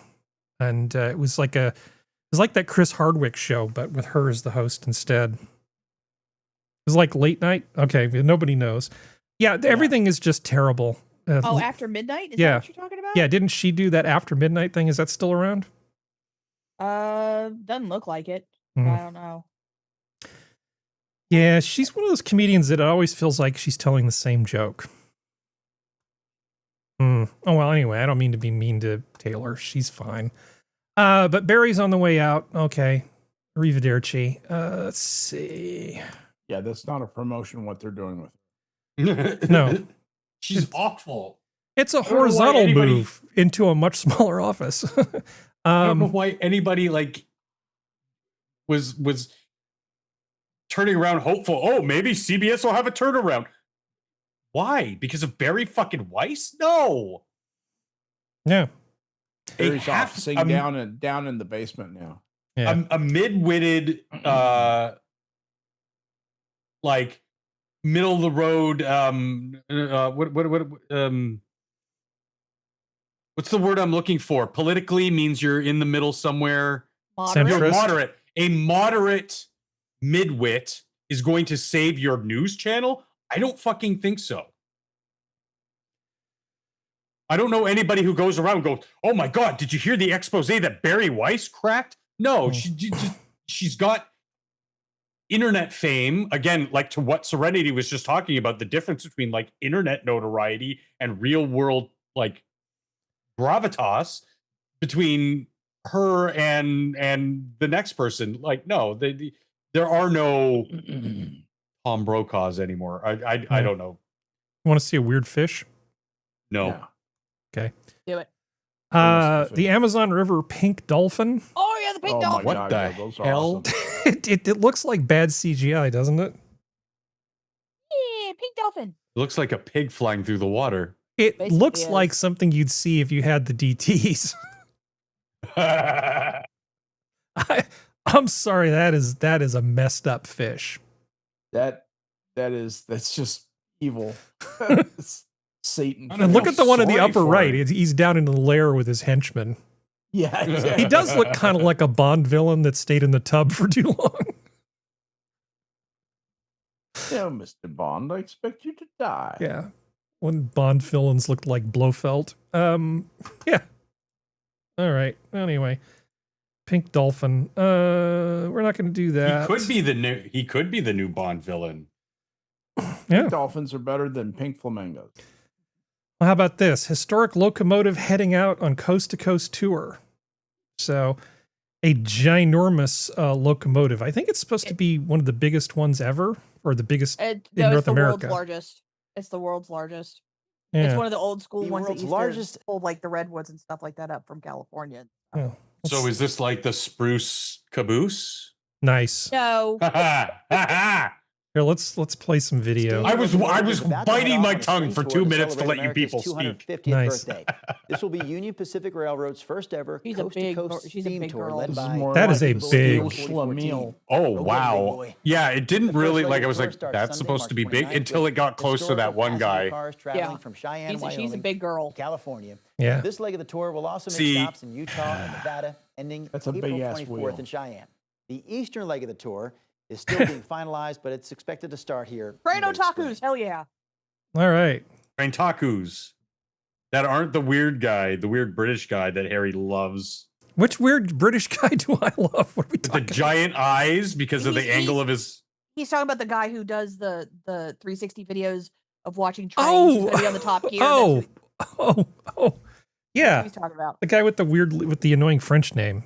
and it was like that Chris Hardwick show, but with her as the host instead. It was like late night. Okay, nobody knows. Yeah, everything is just terrible. After Midnight? Is that what you're talking about? Yeah, didn't she do that After Midnight thing? Is that still around? Doesn't look like it. I don't know. Yeah, she's one of those comedians that always feels like she's telling the same joke. Oh, well, anyway, I don't mean to be mean to Taylor. She's fine. But Barry's on the way out. Okay. Arrivederci. Let's see. Yeah, that's not a promotion what they're doing with it. No. She's awful. It's a don't know why horizontal anybody- move into a much smaller office. I don't know why anybody like was turning around hopeful. Oh, maybe CBS will have a turnaround. Why? Because of Barry fucking Weiss? No. Yeah. They Barry's have officing down in the basement now. Yeah. a mid-witted like middle of the road what's the word I'm looking for? Politically means you're in the middle somewhere. Moderate. Centrist. You're moderate. A moderate midwit is going to save your news channel? I don't fucking think so. I don't know anybody who goes around and goes, "Oh my God, did you hear the expose that Barry Weiss cracked?" No, she's got internet fame. Again, like to what Serenity was just talking about, the difference between like internet notoriety and real world like gravitas between her and the next person. Like, no, there are no Tom Brokaws anymore. I don't know. Want to see a weird fish? No. Yeah. Okay. Do it. The Amazon River pink dolphin. Oh yeah, the pink Oh dolphin. my What God, the yeah, those are hell? awesome. It looks like bad CGI, doesn't it? Yeah, pink dolphin. It looks like a pig flying through the water. It Basically looks is. like something you'd see if you had the DTs. I'm sorry, that is a messed up fish. That's just evil. It's Satan. And look at the one in the sorry upper for right. it. He's down in the lair with his henchmen. Yeah, He exactly. does look kind of like a Bond villain that stayed in the tub for too long. Yeah, Mr. Bond, I expect you to die. Yeah. When Bond villains looked like Blofeld. Yeah. All right. Anyway. Pink dolphin. We're not going to do that. He could be the new Bond villain. Yeah. Dolphins are better than pink flamingos. Well, how about this? Historic locomotive heading out on coast-to-coast tour. So, a ginormous locomotive. I think it's supposed to be one of the biggest ones ever, or the biggest in North it's the America. world's largest. It's the world's largest. Yeah. It's one of the old school The ones that world's used largest- to pull like the redwoods and stuff like that up from California. Yeah. So is this like the spruce caboose? Nice. No. Here, let's play some video. I was Locomotive is about to head biting off my on a tongue swing for tour 2 minutes to celebrate let you America's people speak. 250th Nice. birthday. This will be Union Pacific Railroad's first ever She's a big coast-to-coast she's a steam big tour girl. led This is by more That is like a the big- steel schlemiel. Oh Okay, big wow! boy. Yeah, it didn't The really first like. leg I of was the tour like, starts that's Sunday, supposed to be March big 29th until it got close to that historical one passenger guy. Cars traveling Yeah. from Cheyenne, She's a Wyoming, big girl. to California. Yeah. This leg of the tour will also make See- stops in Utah and Nevada, ending That's a April big-ass 24th wheel. in Cheyenne. The eastern leg of the tour is still being finalized, but it's expected to start here. Train in late spring. otakus. Hell yeah. All right. Takus that aren't the weird guy, the weird British guy that Harry loves. Which weird British guy do I love? What are we With the talking giant eyes because of the He's- angle he's- of his. He's talking about the guy who does the 360 videos of watching trains. Oh! He's gonna be on the Top Gear. Oh, That's oh. who Yeah. he's talking about. The guy with the annoying French name.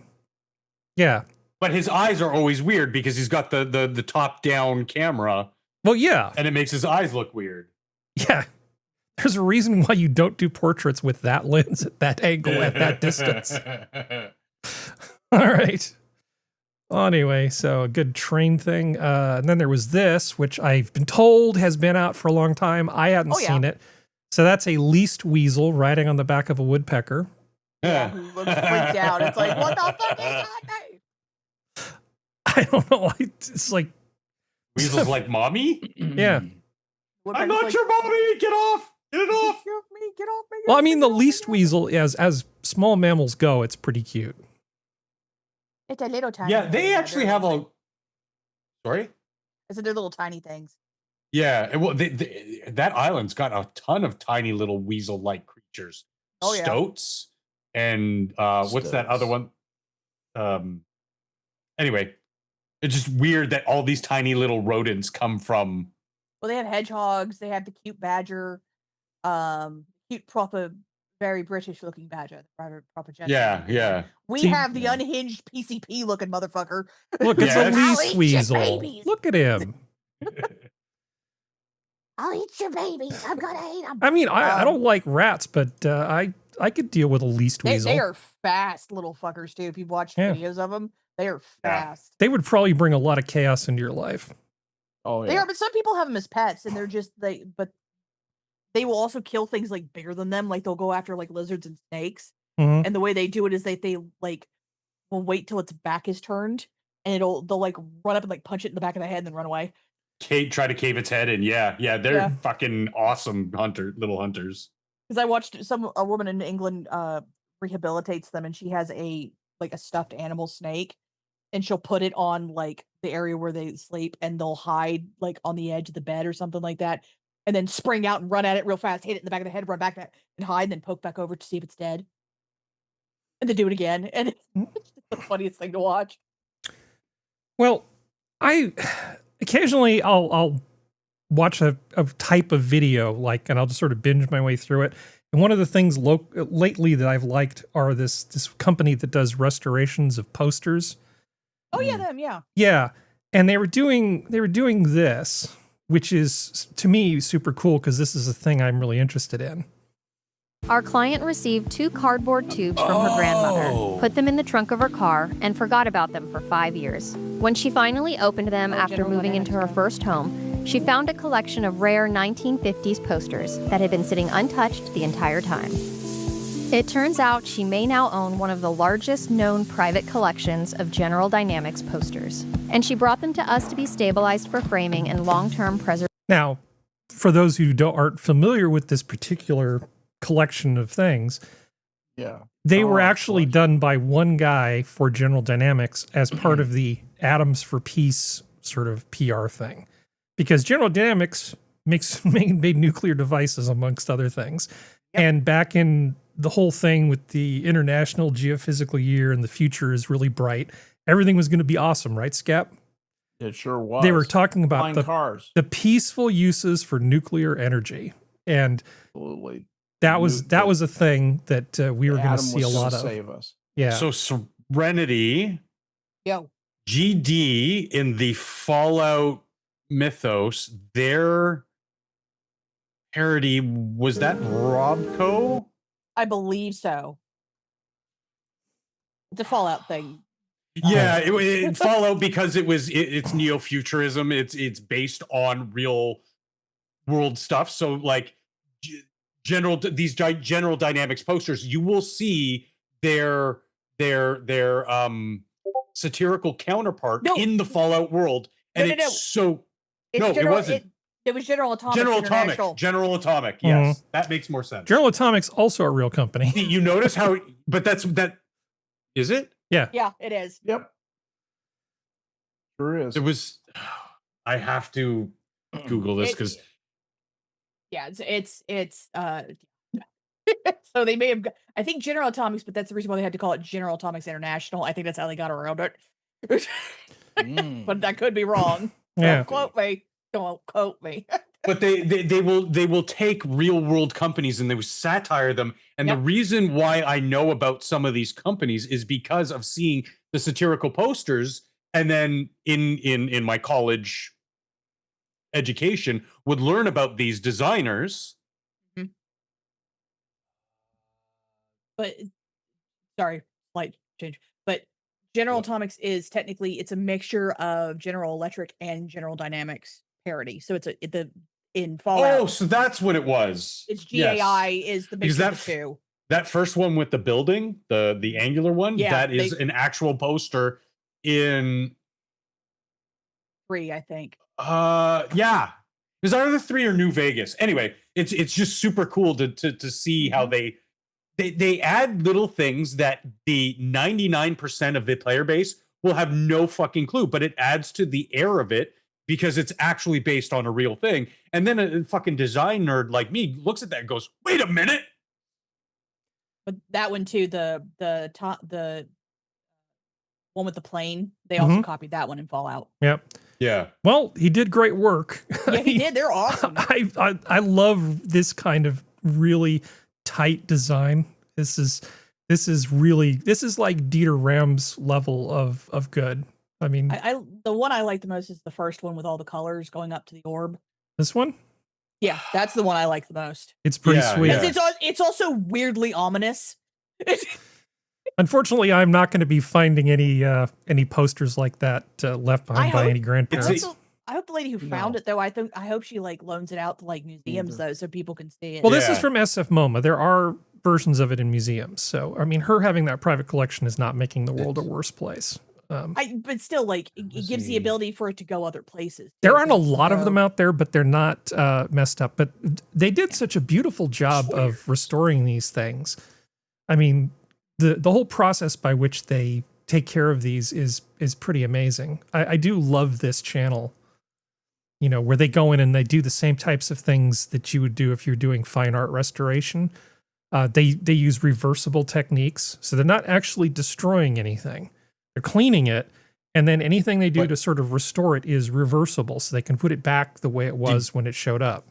Yeah. But his eyes are always weird because he's got the top down camera Well, yeah. and it makes his eyes look weird. Yeah. There's a reason why you don't do portraits with that lens at that angle at that distance. All right. Well, anyway, so a good train thing. And then there was this, which I've been told has been out for a long time. I hadn't Oh, yeah. seen it. So that's a least weasel riding on the back of a woodpecker. Yeah, who looks freaked out. It's like, what the fuck is happening? I don't know why. It's like, Weasel's like, mommy? yeah. I'm Woodpecker's not like, your mommy. Get off. Get it off. Get off me, get off me. get Well, I off me, mean, the get off me, least get off me. weasel, as small mammals go, it's pretty cute. It's a little tiny. Yeah, they thing, actually they're have little a. Sorry? thing. I said they're little tiny things. Yeah. Well, that island's got a ton of tiny little weasel like creatures. Oh, yeah. Stoats. And what's that other Stoats. one? Anyway, it's just weird that all these tiny little rodents come from. Well, they have hedgehogs. They have the cute badger. cute, proper, very British looking badger. Proper Yeah, gentleman. yeah. We See- have the unhinged PCP looking motherfucker. Look, it's Yes. a I'll least eat your weasel. babies. Look at him. I'll eat your babies. I'm gonna eat them. I mean, I don't like rats, but I could deal with a least weasel. They are fast little fuckers too. If you watch Yeah. videos of them, they are Yeah. fast. They would probably bring a lot of chaos into your life. Oh They yeah. are, but some people have them as pets, and they're just but they will also kill things like bigger than them. Like they'll go after like lizards and snakes, Mhm. and the way they do it is they like will wait till its back is turned, and they'll like run up and like punch it in the back of the head and then run away. Try to cave its head in. Yeah, they're Yeah. fucking awesome little hunters. Because I watched a woman in England rehabilitates them, and she has a stuffed animal snake, and she'll put it on like the area where they sleep, and they'll hide like on the edge of the bed or something like that, and then spring out and run at it real fast, hit it in the back of the head, run back and hide, and then poke back over to see if it's dead, and then do it again, and it's the funniest thing to watch. Well, occasionally I'll watch a type of video, like, and I'll just sort of binge my way through it. And one of the things lately that I've liked are this company that does restorations of posters. Oh yeah, them, yeah. Yeah, and they were doing this, which is to me super cool because this is a thing I'm really interested in. Our client received 2 cardboard tubes from her grandmother, put them in the trunk of her car, and forgot about them for 5 years. When she finally opened them after General moving Dynamics into her stuff. first home, she found a collection of rare 1950s posters that had been sitting untouched the entire time. It turns out she may now own one of the largest known private collections of General Dynamics posters, and she brought them to us to be stabilized for framing and long-term preservation. Now, for those who aren't familiar with this particular collection of things, Yeah. they were Oh, actually collection. done by one guy for General Dynamics as part of the Atoms for Peace sort of PR thing. Because General Dynamics made nuclear devices, amongst other things. Yep. And back in the whole thing with the International Geophysical Year and the future is really bright, everything was going to be awesome, right, Skep? It sure was. They were talking about Flying cars. the peaceful uses for nuclear energy. And Absolutely. that was The a thing that we were going to atom see a was lot to of. save us. Yeah. So Serenity, Yo, GD in the Fallout mythos, their parody, was that Robco? I believe so. It's a Fallout thing. Yeah, it Fallout because it's neo-futurism. It's based on real world stuff. So like General Dynamics posters, you will see their satirical counterpart No. in the Fallout world, and No. it's so It's no, General, it wasn't. It was General Atomics General International. Atomic. General Atomic. Yes, that makes more sense. General Atomics also a real company. You notice how, but that is it. Yeah. Yeah, it is. Yep. Sure is. It was. I have to Google this because Yeah, it's so they may have I think General Atomics, but that's the reason why they had to call it General Atomics International. I think that's how they got around it. But that could be wrong. Yeah. Don't quote me. Don't quote me. but they will take real world companies and they will satire them. And Yep. the reason why I know about some of these companies is because of seeing the satirical posters, and then in my college education would learn about these designers. But sorry, slight change. But General Atomics is technically it's a mixture of General Electric and General Dynamics parody. So it's in Fallout. Oh, so that's what it was. It's Yes. GAI is the Because mixture of the two. That first one with the building, the angular one, Yeah, that is an actual poster in 3, I think. yeah. It was either 3 or New Vegas. Anyway, it's just super cool to see how they add little things that the 99% of the player base will have no fucking clue, but it adds to the air of it because it's actually based on a real thing. And then a fucking design nerd like me looks at that and goes, "Wait a minute." But that one too, the one with the plane, they also copied that one in Fallout. Yep. Yeah. Well, he did great work. Yeah, he did. They're awesome. I love this kind of really tight design. This is like Dieter Ram's level of good. I mean, the one I like the most is the first one with all the colors going up to the orb. This one? Yeah, that's the one I like the most. It's pretty sweet. It's also weirdly ominous. Unfortunately, I'm not going to be finding any posters like that left behind by any grandparents. I hope the lady who found it, though, I hope she like loans it out to like museums though, so people can see it. Well, this is from SF MoMA. There are versions of it in museums. So, I mean, her having that private collection is not making the world a worse place. But still, like, it gives the ability for it to go other places. There aren't a lot of them out there, but they're not messed up. But they did such a beautiful job of restoring these things. I mean, the whole process by which they take care of these is pretty amazing. I do love this channel, you know, where they go in and they do the same types of things that you would do if you're doing fine art restoration. They use reversible techniques, so they're not actually destroying anything. They're cleaning it, and then anything they do to sort of restore it is reversible, so they can put it back the way it was when it showed up.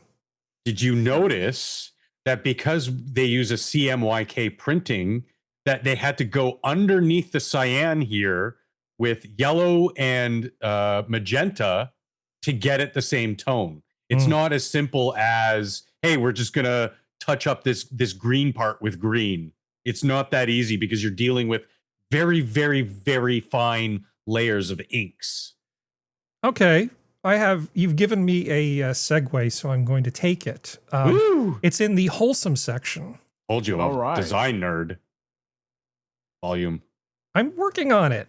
Did you notice that because they use a CMYK printing, that they had to go underneath the cyan here with yellow and magenta to get it the same tone? It's not as simple as, hey, we're just going to touch up this green part with green. It's not that easy because you're dealing with very, very, very fine layers of inks. Okay. You've given me a segue, so I'm going to take it. It's in the wholesome section. Told you, I'm a design nerd. Volume. I'm working on it.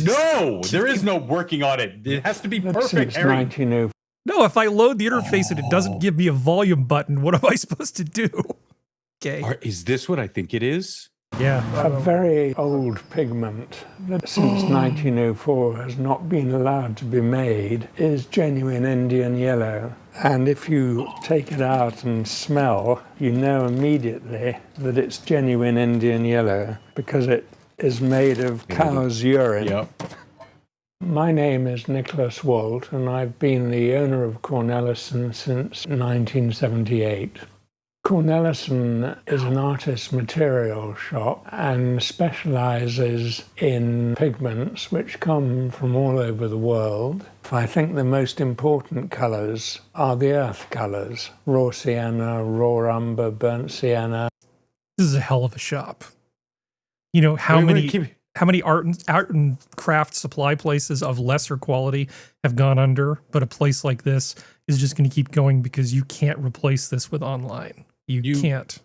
No, there is no working on it. It has to be perfect, Harry. No, if I load the interface and it doesn't give me a volume button, what am I supposed to do? Okay. Is this what I think it is? Yeah. A very old pigment that since 1904 has not been allowed to be made is genuine Indian yellow. And if you take it out and smell, you know immediately that it's genuine Indian yellow because it is made of cow's urine. Yep. My name is Nicholas Walt, and I've been the owner of Cornelison since 1978. Cornelison is an artist material shop and specializes in pigments which come from all over the world. I think the most important colors are the earth colors: raw sienna, raw umber, burnt sienna. This is a hell of a shop. You know, how many art and craft supply places of lesser quality have gone under, but a place like this is just going to keep going because you can't replace this with online. You can't.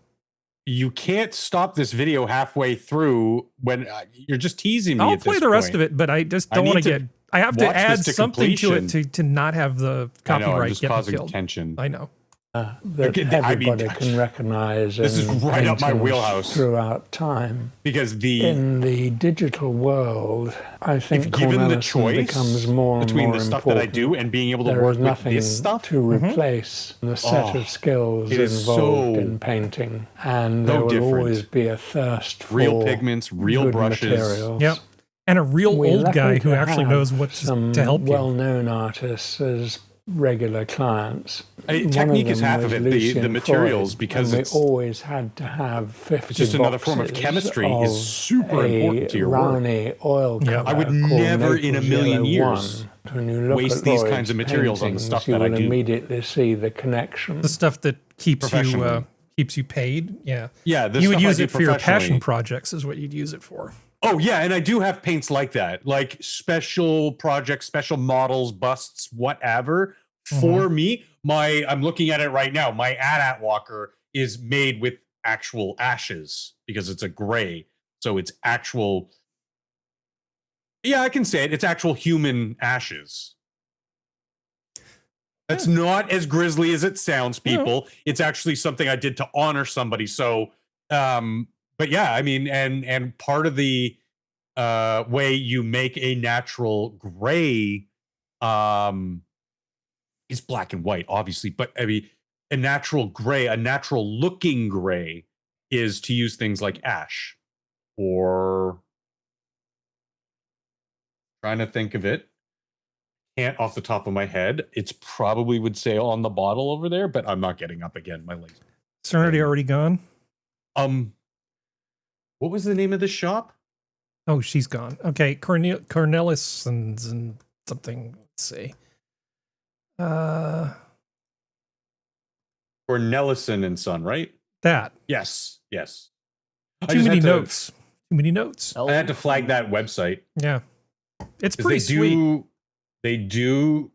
You can't stop this video halfway through when you're just teasing me. I'll play the rest of it, but I just don't want to get. I have to add something to it to not have the copyright get killed. Tension. I know. That everybody can recognize. This is right up my wheelhouse. Throughout time, because in the digital world, I think given the choice becomes more between and more the stuff important. that I do and being able to there work is nothing with this stuff to replace the set of skills involved in painting, and there will always be a thirst for real pigments, real brushes. Materials. Yep. And a real old guy who actually knows what to help you. Well-known artists as regular clients. Technique is half of it, the materials, because we always had to have 50 it's just another form of chemistry is super important to your work. Oil I would never in a million years waste these kinds of materials on the stuff that I do. You will immediately see the connection. The stuff that keeps you paid. Yeah. Yeah. You would use it for your passion projects is what you'd use it for. Oh yeah, and I do have paints like that, like special projects, special models, busts, whatever. For me, I'm looking at it right now. My AT-AT walker is made with actual ashes because it's a gray, so it's actual. Yeah, I can say it. It's actual human ashes. That's not as grisly as it sounds, people. No. It's actually something I did to honor somebody. So, but yeah, I mean, and part of the way you make a natural gray is black and white, obviously. But I mean, a natural gray, a natural looking gray, is to use things like ash, or trying to think of it. Can't off the top of my head. It's probably would say on the bottle over there, but I'm not getting up again. My legs. Serenity already gone? What was the name of the shop? Oh, she's gone. Okay, Cornelis and something. Let's see. Cornelison and Son, right? That. Yes. Too many notes. Too many notes. I had to flag that website. Yeah. It's pretty sweet. They do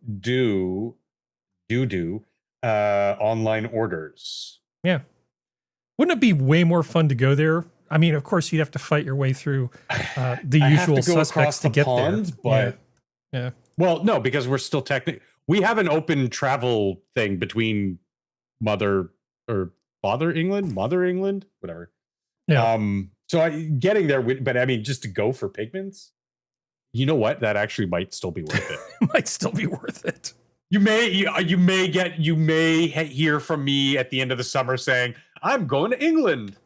online orders. Yeah. Wouldn't it be way more fun to go there? I mean, of course, you'd have to fight your way through the usual suspects to get there. But yeah. Well, no, because we're still we have an open travel thing between mother England, whatever. Yeah. So getting there, but I mean, just to go for pigments, you know what? That actually might still be worth it. Might still be worth it. You may hear from me at the end of the summer saying, "I'm going to England.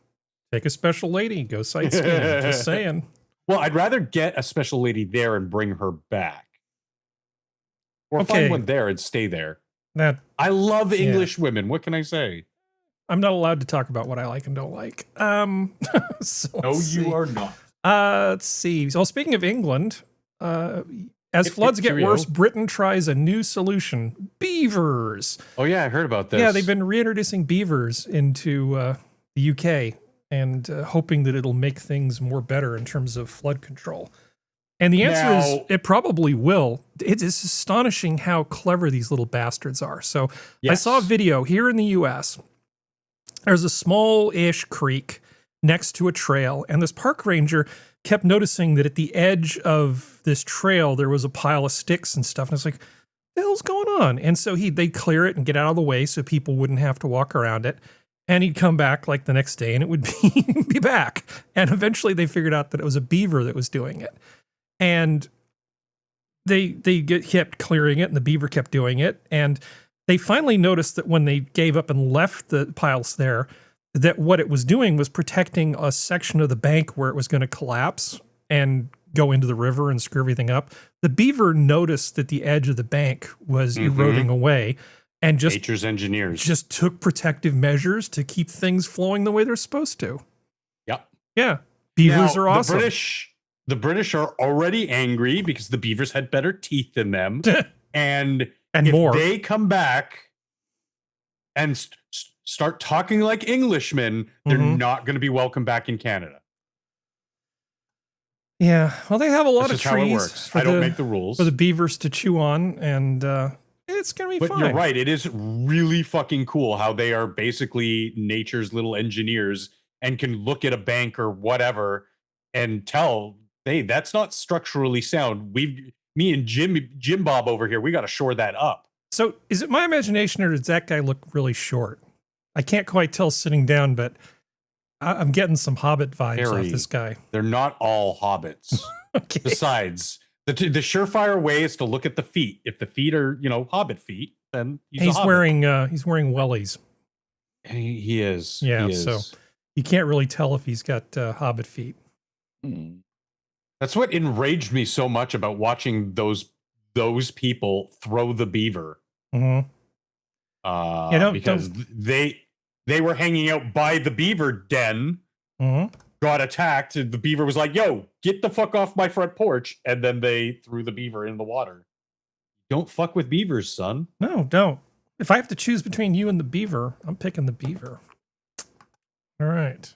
Take a special lady, go sightseeing." Just saying. Well, I'd rather get a special lady there and bring her back, or find one there and stay there. I love English women. What can I say? I'm not allowed to talk about what I like and don't like. So you are not. Let's see. So speaking of England, as floods get worse, Britain tries a new solution: beavers. Oh yeah, I heard about this. Yeah, they've been reintroducing beavers into the UK and hoping that it'll make things more better in terms of flood control. And the answer is it probably will. It's astonishing how clever these little bastards are. So I saw a video here in the US. There's a small-ish creek next to a trail, and this park ranger kept noticing that at the edge of this trail there was a pile of sticks and stuff. And I was like, "What the hell's going on?" And so they'd clear it and get out of the way so people wouldn't have to walk around it. And he'd come back like the next day and it would be back. And eventually they figured out that it was a beaver that was doing it. And they kept clearing it and the beaver kept doing it. And they finally noticed that when they gave up and left the piles there, that what it was doing was protecting a section of the bank where it was going to collapse and go into the river and screw everything up. The beaver noticed that the edge of the bank was eroding away and just nature's engineers just took protective measures to keep things flowing the way they're supposed to. Yep. Yeah. Beavers are awesome. The British are already angry because the beavers had better teeth than them. and if more. They come back and start talking like Englishmen, they're not going to be welcome back in Canada. Yeah, well, they have a lot That's of just how it trees. works. I don't make the rules for the beavers to chew on, and it's gonna be fine. But you're right; it is really fucking cool how they are basically nature's little engineers and can look at a bank or whatever and tell, "Hey, that's not structurally sound. Me and Jim Bob over here, we got to shore that up." So, is it my imagination, or does that guy look really short? I can't quite tell sitting down, but I'm getting some Hobbit vibes off this guy. They're not all hobbits. Okay. Besides, the surefire way is to look at the feet. If the feet are, Hobbit feet, then he's wearing wellies. He is. Yeah, he is. So you can't really tell if he's got Hobbit feet. That's what enraged me so much about watching those people throw the beaver. Because they were hanging out by the beaver den, got attacked. And the beaver was like, "Yo, get the fuck off my front porch." And then they threw the beaver in the water. Don't fuck with beavers, son. No, don't. If I have to choose between you and the beaver, I'm picking the beaver. All right.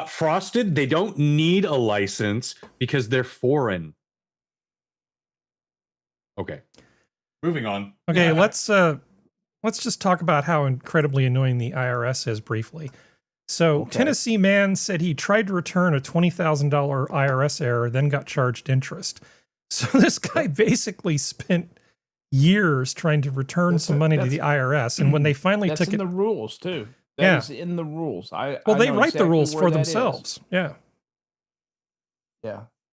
Frosted, they don't need a license because they're foreign. Okay. Moving on. Okay, let's just talk about how incredibly annoying the IRS is briefly. So, Tennessee man said he tried to return a $20,000 IRS error, then got charged interest. So this guy basically spent years trying to return some money to the IRS, and when they finally took it, in the rules too. That is in the rules. They write the rules for themselves. Yeah.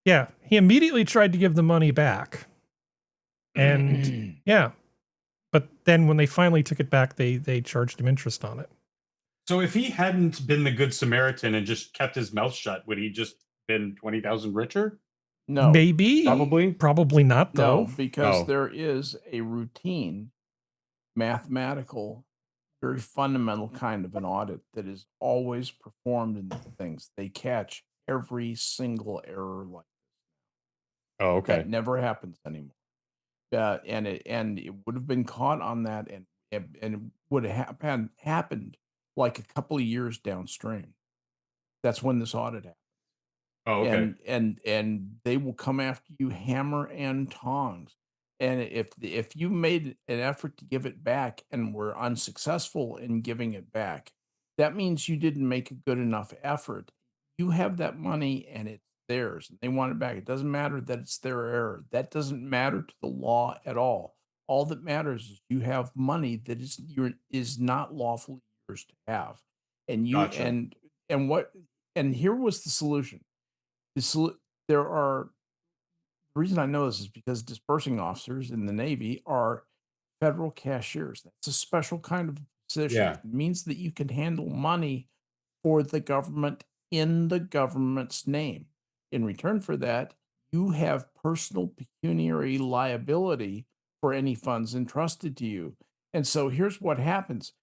Yeah. He immediately tried to give the money back, and but then when they finally took it back, they charged him interest on it. So if he hadn't been the Good Samaritan and just kept his mouth shut, would he just been 20,000 richer? No. Maybe. Probably not, though. No, because there is a routine mathematical very fundamental kind of an audit that is always performed in these things. They catch every single error like Oh, that. okay. Never happens anymore. And it would have been caught on that, and it would have happened like a couple of years downstream. That's when this audit happened. Oh, okay. And they will come after you hammer and tongs. And if you made an effort to give it back and were unsuccessful in giving it back, that means you didn't make a good enough effort. You have that money and it's theirs. And they want it back. It doesn't matter that it's their error. That doesn't matter to the law at all. All that matters is you have money that is not lawfully yours to have. And you Gotcha. and here was the solution. The reason I know this is because dispersing officers in the Navy are federal cashiers. That's a special kind of position. Yeah. It means that you can handle money for the government in the government's name. In return for that, you have personal pecuniary liability for any funds entrusted to you. And so here's what happens.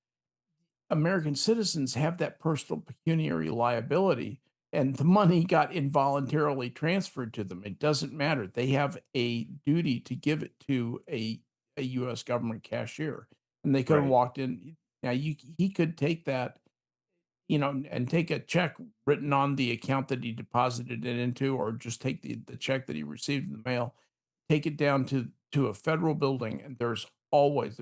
American citizens have that personal pecuniary liability, and the money got involuntarily transferred to them. It doesn't matter. They have a duty to give it to a U.S. government cashier, and they could have Right. walked in. Now he could take that, and take a check written on the account that he deposited it into, or just take the check that he received in the mail, take it down to a federal building, and there's always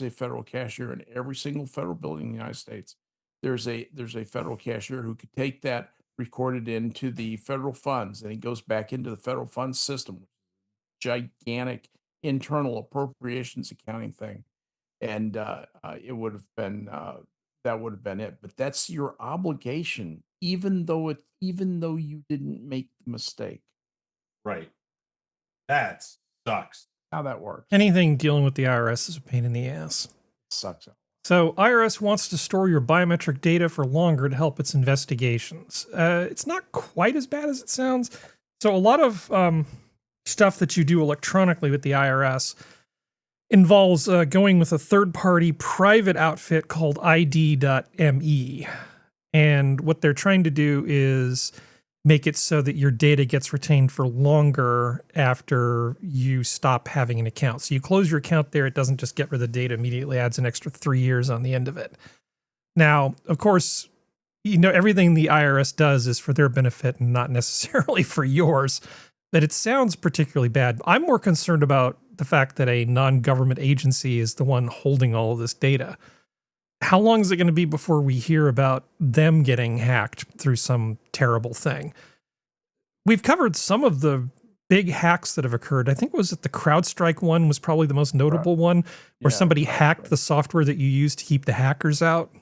a federal cashier in every single federal building in the United States. There's a federal cashier who could take that, record it into the federal funds, and it goes back into the federal funds system, gigantic internal appropriations accounting thing. And it would have been that would have been it. But that's your obligation, even though you didn't make the mistake. Right. That sucks. How that works. Anything dealing with the IRS is a pain in the ass. Sucks. So IRS wants to store your biometric data for longer to help its investigations. It's not quite as bad as it sounds. So a lot of stuff that you do electronically with the IRS involves going with a third-party private outfit called ID.me. And what they're trying to do is make it so that your data gets retained for longer after you stop having an account. So you close your account there, it doesn't just get rid of the data immediately, adds an extra 3 years on the end of it. Now, of course, everything the IRS does is for their benefit and not necessarily for yours, but it sounds particularly bad. I'm more concerned about the fact that a non-government agency is the one holding all of this data. How long is it going to be before we hear about them getting hacked through some terrible thing? We've covered some of the big hacks that have occurred. I think it was that the CrowdStrike one was probably the most notable one, where somebody hacked the software that you use to keep the hackers out.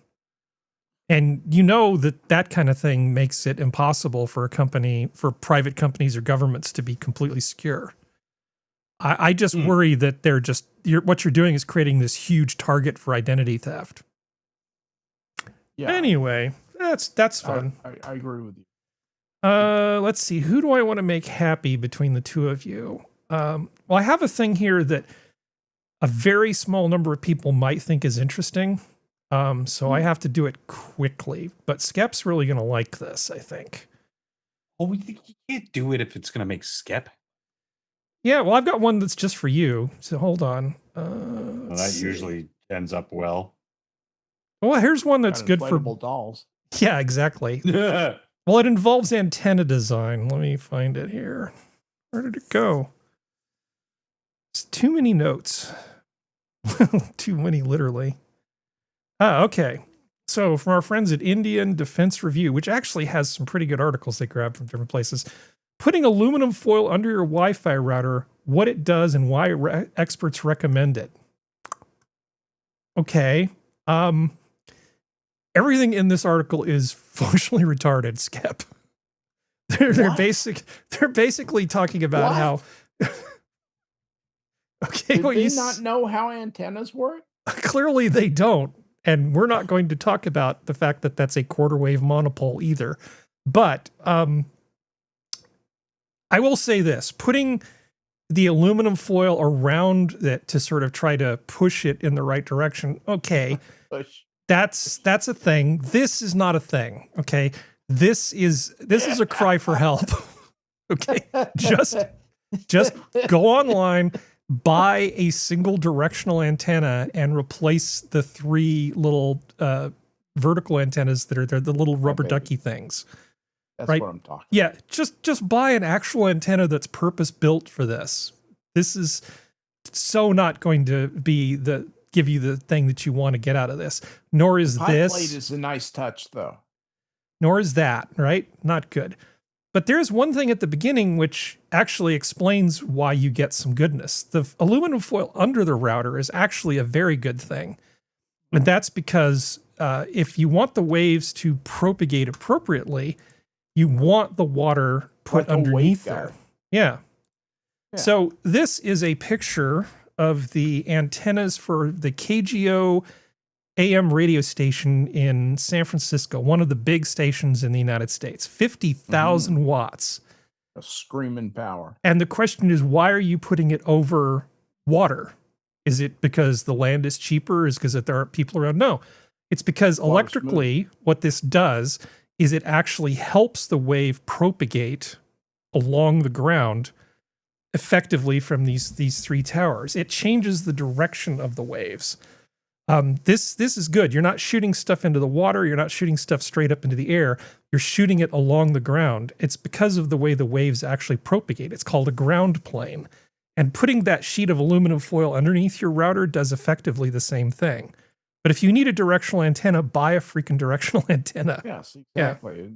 And that kind of thing makes it impossible for for private companies or governments to be completely secure. I just worry that what you're doing is creating this huge target for identity theft. Yeah. Anyway, that's fun. I agree with you. Let's see. Who do I want to make happy between the two of you? Well, I have a thing here that a very small number of people might think is interesting. So I have to do it quickly. But Skep's really going to like this, I think. Well, you can't do it if it's going to make Skep. Yeah, well, I've got one that's just for you. So hold on. Well, that usually ends up well. Well, here's one that's good for inflatable dolls. Yeah, exactly. Well, it involves antenna design. Let me find it here. Where did it go? It's too many notes. Too many, literally. Okay. So from our friends at Indian Defense Review, which actually has some pretty good articles they grabbed from different places, putting aluminum foil under your Wi-Fi router, what it does and why experts recommend it. Okay. Everything in this article is functionally retarded, Skep. They're basically talking about how okay, Did they not know how antennas work? Clearly they don't. And we're not going to talk about the fact that that's a quarter wave monopole either. But I will say this, putting the aluminum foil around it to sort of try to push it in the right direction. Okay, that's a thing. This is not a thing. Okay, this is a cry for help. Okay, just go online, buy a single directional antenna, and replace the 3 little vertical antennas that are there, the little rubber ducky things. That's right? what I'm talking. Yeah, just buy an actual antenna that's purpose built for this. This is so not going to be give you the thing that you want to get out of this. Nor is this. Plate is a nice touch, though. Nor is that, right? Not good. But there's one thing at the beginning which actually explains why you get some goodness. The aluminum foil under the router is actually a very good thing. And that's because if you want the waves to propagate appropriately, you want the water put Like a underneath waveguide. there. Yeah. So this is a picture of the antennas for the KGO AM radio station in San Francisco, one of the big stations in the United States, 50,000 watts. A screaming power. And the question is, why are you putting it over water? Is it because the land is cheaper? Is it because there aren't people around? No, it's because electrically what this does is it actually helps the wave propagate along the ground effectively from these 3 towers. It changes the direction of the waves. This is good. You're not shooting stuff into the water. You're not shooting stuff straight up into the air. You're shooting it along the ground. It's because of the way the waves actually propagate. It's called a ground plane. And putting that sheet of aluminum foil underneath your router does effectively the same thing. But if you need a directional antenna, buy a freaking directional antenna. Yes, exactly.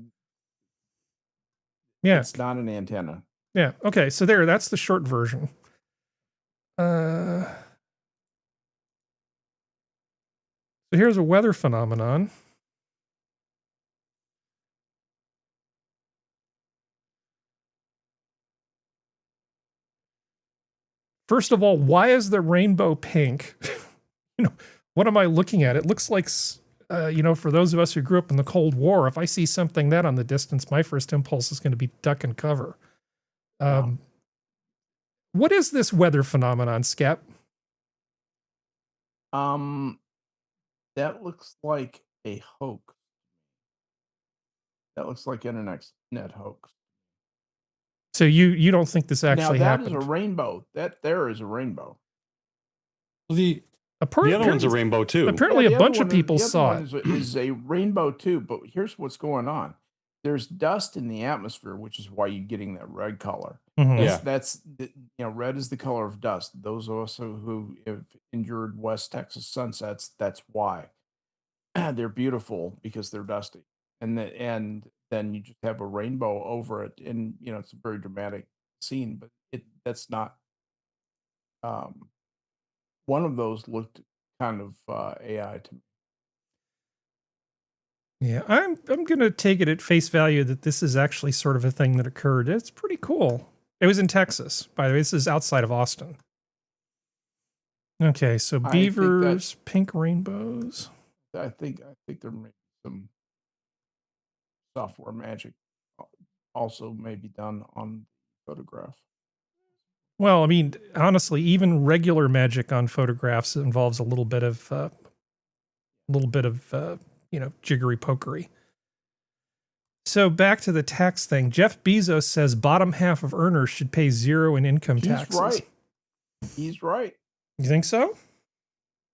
Yeah. It's not an antenna. Yeah. Okay. So that's the short version. So here's a weather phenomenon. First of all, why is the rainbow pink? What am I looking at? It looks like, for those of us who grew up in the Cold War, if I see something that on the distance, my first impulse is going to be duck and cover. What is this weather phenomenon, Skep? That looks like a hoax. That looks like internet hoax. So you don't think this actually happened? That is a rainbow. That there is a rainbow. The other one's a rainbow too. Apparently, a bunch of people saw it. Is a rainbow too. But here's what's going on. There's dust in the atmosphere, which is why you're getting that red color. Mm-hmm. That's red is the color of dust. Those of us who have endured West Texas sunsets, that's why they're beautiful, because they're dusty, and then you just have a rainbow over it, and it's a very dramatic scene. But that's not. One of those looked kind of AI to me. Yeah, I'm going to take it at face value that this is actually sort of a thing that occurred. It's pretty cool. It was in Texas, by the way. This is outside of Austin. Okay, so beavers, pink rainbows. I think there may be some software magic also may be done on the photograph. Well, I mean, honestly, even regular magic on photographs involves a little bit of jiggery pokery. So back to the tax thing. Jeff Bezos says bottom half of earners should pay 0 in income taxes. He's right. You think so?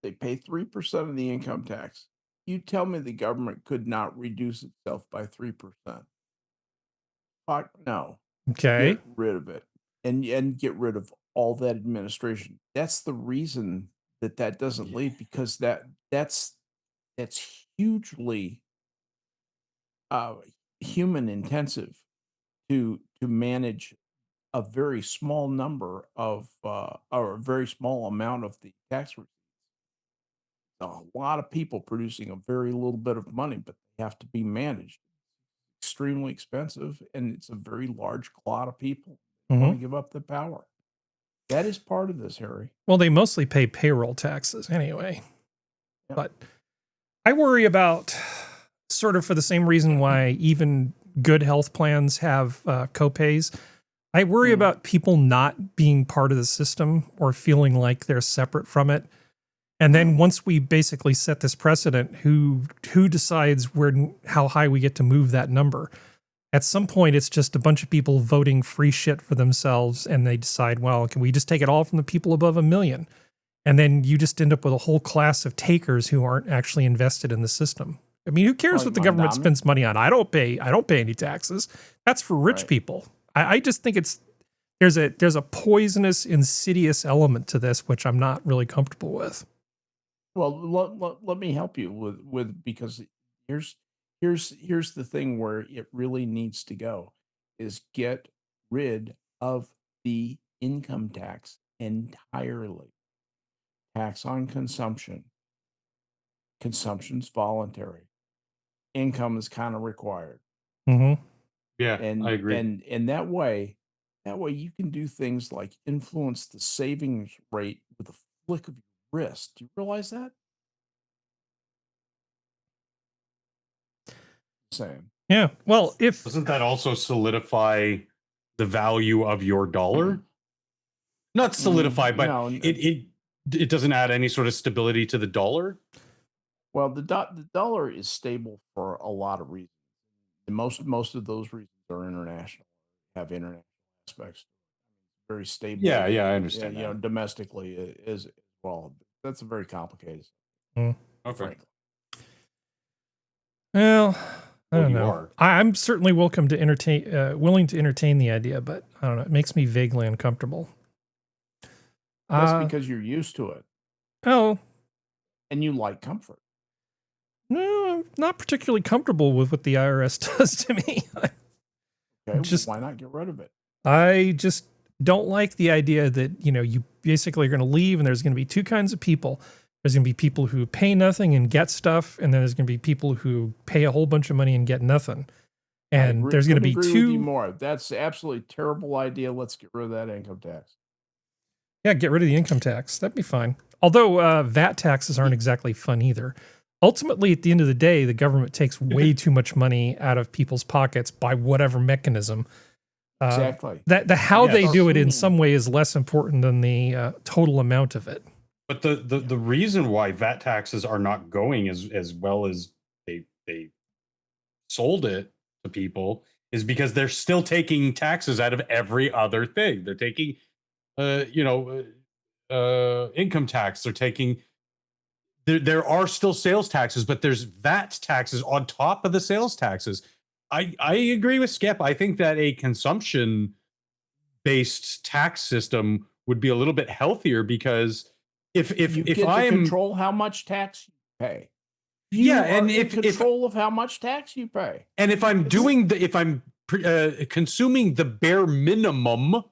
They pay 3% of the income tax. You tell me the government could not reduce itself by 3%. Fuck no. Okay. Get rid of it. And get rid of all that administration. That's the reason that doesn't leave, because that's hugely human intensive to manage a very small number of or a very small amount of the tax receipts. A lot of people producing a very little bit of money, but they have to be managed. Extremely expensive, and it's a very large clot of people who want to give up the power. That is part of this, Harry. Well, they mostly pay payroll taxes anyway. Yep. But I worry about, sort of for the same reason why even good health plans have copays. I worry about people not being part of the system or feeling like they're separate from it. And then once we basically set this precedent, who decides how high we get to move that number? At some point, it's just a bunch of people voting free shit for themselves, and they decide, well, can we just take it all from the people above 1 million? And then you just end up with a whole class of takers who aren't actually invested in the system. I mean, who cares what the government spends money on? I don't pay any taxes. That's for rich people. I just think there's a poisonous, insidious element to this, which I'm not really comfortable with. Well, let me help you with because here's the thing where it really needs to go is get rid of the income tax entirely. Tax on consumption. Consumption's voluntary. Income is kind of required. Mm-hmm. Yeah, And I agree. And that way you can do things like influence the savings rate with a flick of your wrist. Do you realize that? Same. Yeah. Well, doesn't that also solidify the value of your dollar? Not solidify, but no. it doesn't add any sort of stability to the dollar. Well, the dollar is stable for a lot of reasons. And most of those reasons are international, have international aspects. Very stable. Yeah, I understand. You know, domestically as well. That's a very complicated. Okay. Frankly. Well, I don't know. are. I'm certainly willing to entertain the idea, but I don't know. It makes me vaguely uncomfortable. That's because you're used to it. Oh. And you like comfort. No, I'm not particularly comfortable with what the IRS does to me. Okay, why not get rid of it? I just don't like the idea that, you basically are going to leave and there's going to be two kinds of people. There's going to be people who pay nothing and get stuff, and then there's going to be people who pay a whole bunch of money and get nothing. And there's going to be two more. That's absolutely terrible idea. Let's get rid of that income tax. Yeah, get rid of the income tax. That'd be fine. Although VAT taxes aren't exactly fun either. Ultimately, at the end of the day, the government takes way too much money out of people's pockets by whatever mechanism. Exactly. How they do it in some way is less important than the total amount of it. But the reason why VAT taxes are not going as well as they sold it to people is because they're still taking taxes out of every other thing. They're taking, income tax. They're taking. There are still sales taxes, but there's VAT taxes on top of the sales taxes. I agree with Skep. I think that a consumption-based tax system would be a little bit healthier because if I control how much tax you pay, control of how much tax you pay, and if I'm consuming the bare minimum,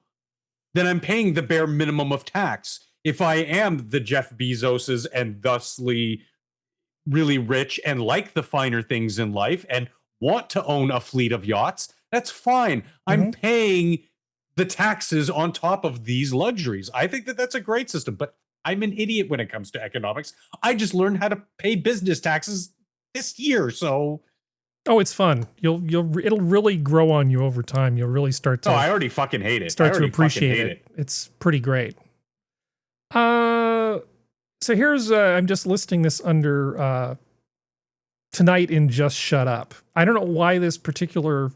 then I'm paying the bare minimum of tax. If I am the Jeff Bezoses and thusly really rich and like the finer things in life and want to own a fleet of yachts, that's fine. I'm paying the taxes on top of these luxuries. I think that that's a great system, but I'm an idiot when it comes to economics. I just learned how to pay business taxes this year, so... Oh, it's fun. It'll really grow on you over time. You'll really start to... Oh, I already fucking hate it. Start to appreciate it. It's pretty great. So here's, I'm just listing this under Tonight in Just Shut Up. I don't know why this particular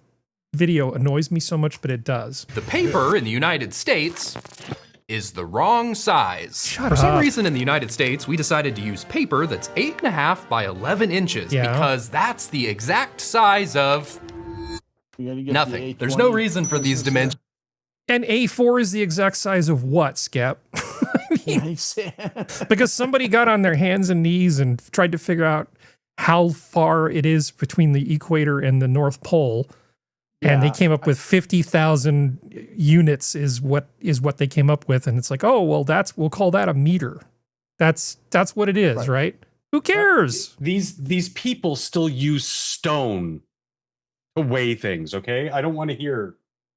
video annoys me so much, but it does. The paper in the United States is the wrong size. For some reason in the United States, we decided to use paper that's 8.5 by 11 inches because that's the exact size of nothing. There's no reason for these dimensions. And A4 is the exact size of what, Skep? Because somebody got on their hands and knees and tried to figure out how far it is between the equator and the North Pole. And they came up with 50,000 units is what they came up with. And it's like, oh, well, we'll call that a meter. That's what it is, right? Who cares? These people still use stone to weigh things, okay? I don't want to hear.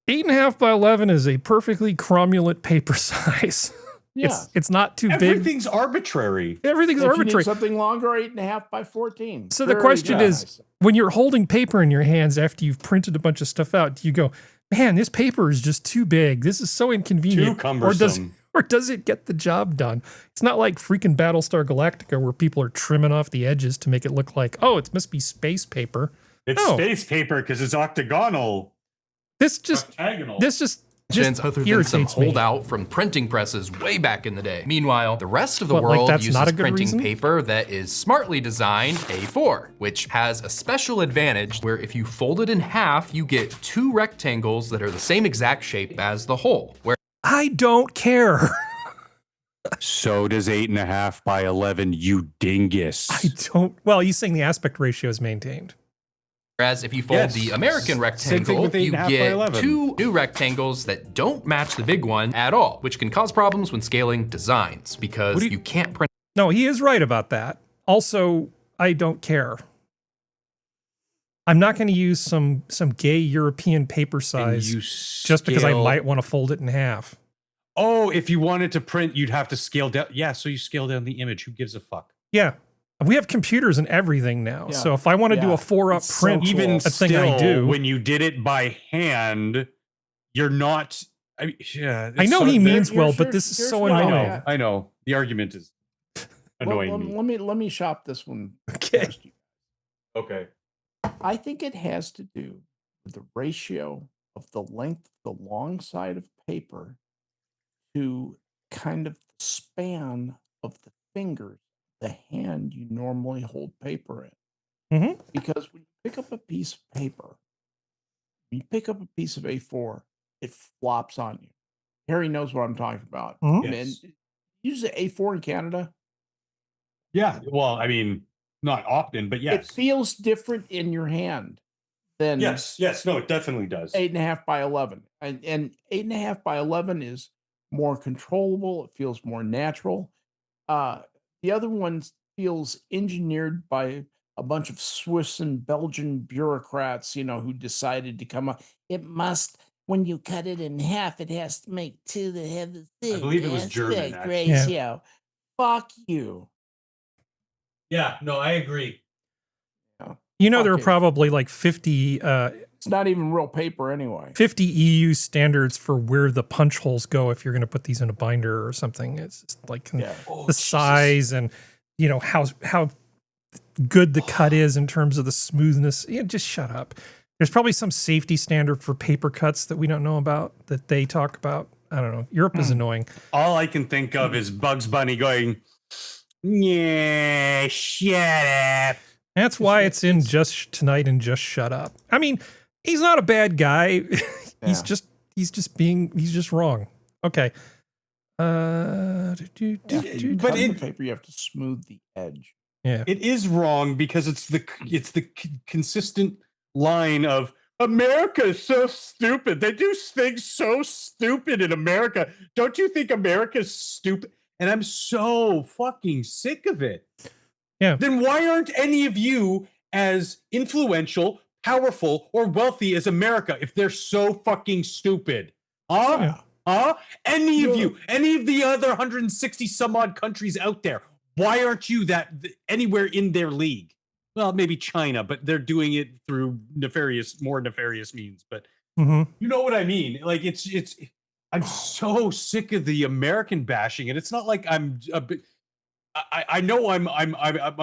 8.5 by 11 is a perfectly cromulent paper size. Yeah. It's not too big. Everything's arbitrary. Everything's if arbitrary. You need something longer, 8.5 by 14. So the question is, when you're holding paper in your hands after you've printed a bunch of stuff out, do you go, man, this paper is just too big. This is so inconvenient. Too cumbersome. Or does it get the job done? It's not like freaking Battlestar Galactica where people are trimming off the edges to make it look like, oh, it must be space paper. It's space paper because it's octagonal. This just Octagonal. Other than some irritates me. holdout from printing presses way back in the day. Meanwhile, the rest of the What, like world that's uses not a good printing reason? paper that is smartly designed A4, which has a special advantage where if you fold it in half, you get 2 rectangles that are the same exact shape as the whole. Where I don't care. So does 8.5 by 11, you dingus. I don't. Well, you saying the aspect ratio is maintained. Whereas if you fold Yes. the American Same thing rectangle, with you 8.5 by get 11. 2 new rectangles that don't match the big one at all, which can cause problems when scaling designs because you can't print. No, he is right about that. Also, I don't care. I'm not going to use some gay European paper size just because I might want to fold it in half. Oh, if you wanted to print, you'd have to scale down. Yeah, so you scale down the image. Who gives a fuck? Yeah. We have computers and everything now. Yeah. So if I want to do a 4-up print, Even a thing I still, do. when you did it by hand, you're not. I know he means well, but this is so annoying. I know. The argument is annoying me. Let me shop this one. Okay. Okay. I think it has to do with the ratio of the length of the long side of paper to kind of the span of the fingers, the hand you normally hold paper in. Mm-hmm. Because when you pick up a piece of paper, when you pick up a piece of A4, it flops on you. Harry knows what I'm talking about. Mhm. Yes. And you use the A4 in Canada. Yeah. Well, I mean, not often, but yes. It feels different in your hand than Yes. No, it definitely does. 8.5 by 11. And 8.5 by 11 is more controllable. It feels more natural. The other one feels engineered by a bunch of Swiss and Belgian bureaucrats, who decided to come up. It must, when you cut it in half, it has to make 2 that have the same I believe it was German, aspect actually. ratio. Fuck you. Yeah. No, I agree. There are Fuck it. probably like 50 It's not even real paper anyway. 50 EU standards for where the punch holes go if you're going to put these in a binder or something. It's just like the size and how good the cut is in terms of the smoothness. Just shut up. There's probably some safety standard for paper cuts that we don't know about that they talk about. I don't know. Europe is annoying. All I can think of is Bugs Bunny going, yeah, shut up. That's why it's in Just Tonight and Just Shut Up. I mean, he's not a bad guy. He's just wrong. Okay. But in paper, you have to smooth the edge. Yeah. It is wrong because it's the consistent line of America is so stupid. They do things so stupid in America. Don't you think America's stupid? And I'm so fucking sick of it. Yeah. Then why aren't any of you as influential, powerful, or wealthy as America if they're so fucking stupid? Huh? Any of you, any of the other 160 some odd countries out there, why aren't you anywhere in their league? Well, maybe China, but they're doing it through more nefarious means. But you know what I mean? Like I'm so sick of the American bashing, and it's not like I'm a bit. I know I'm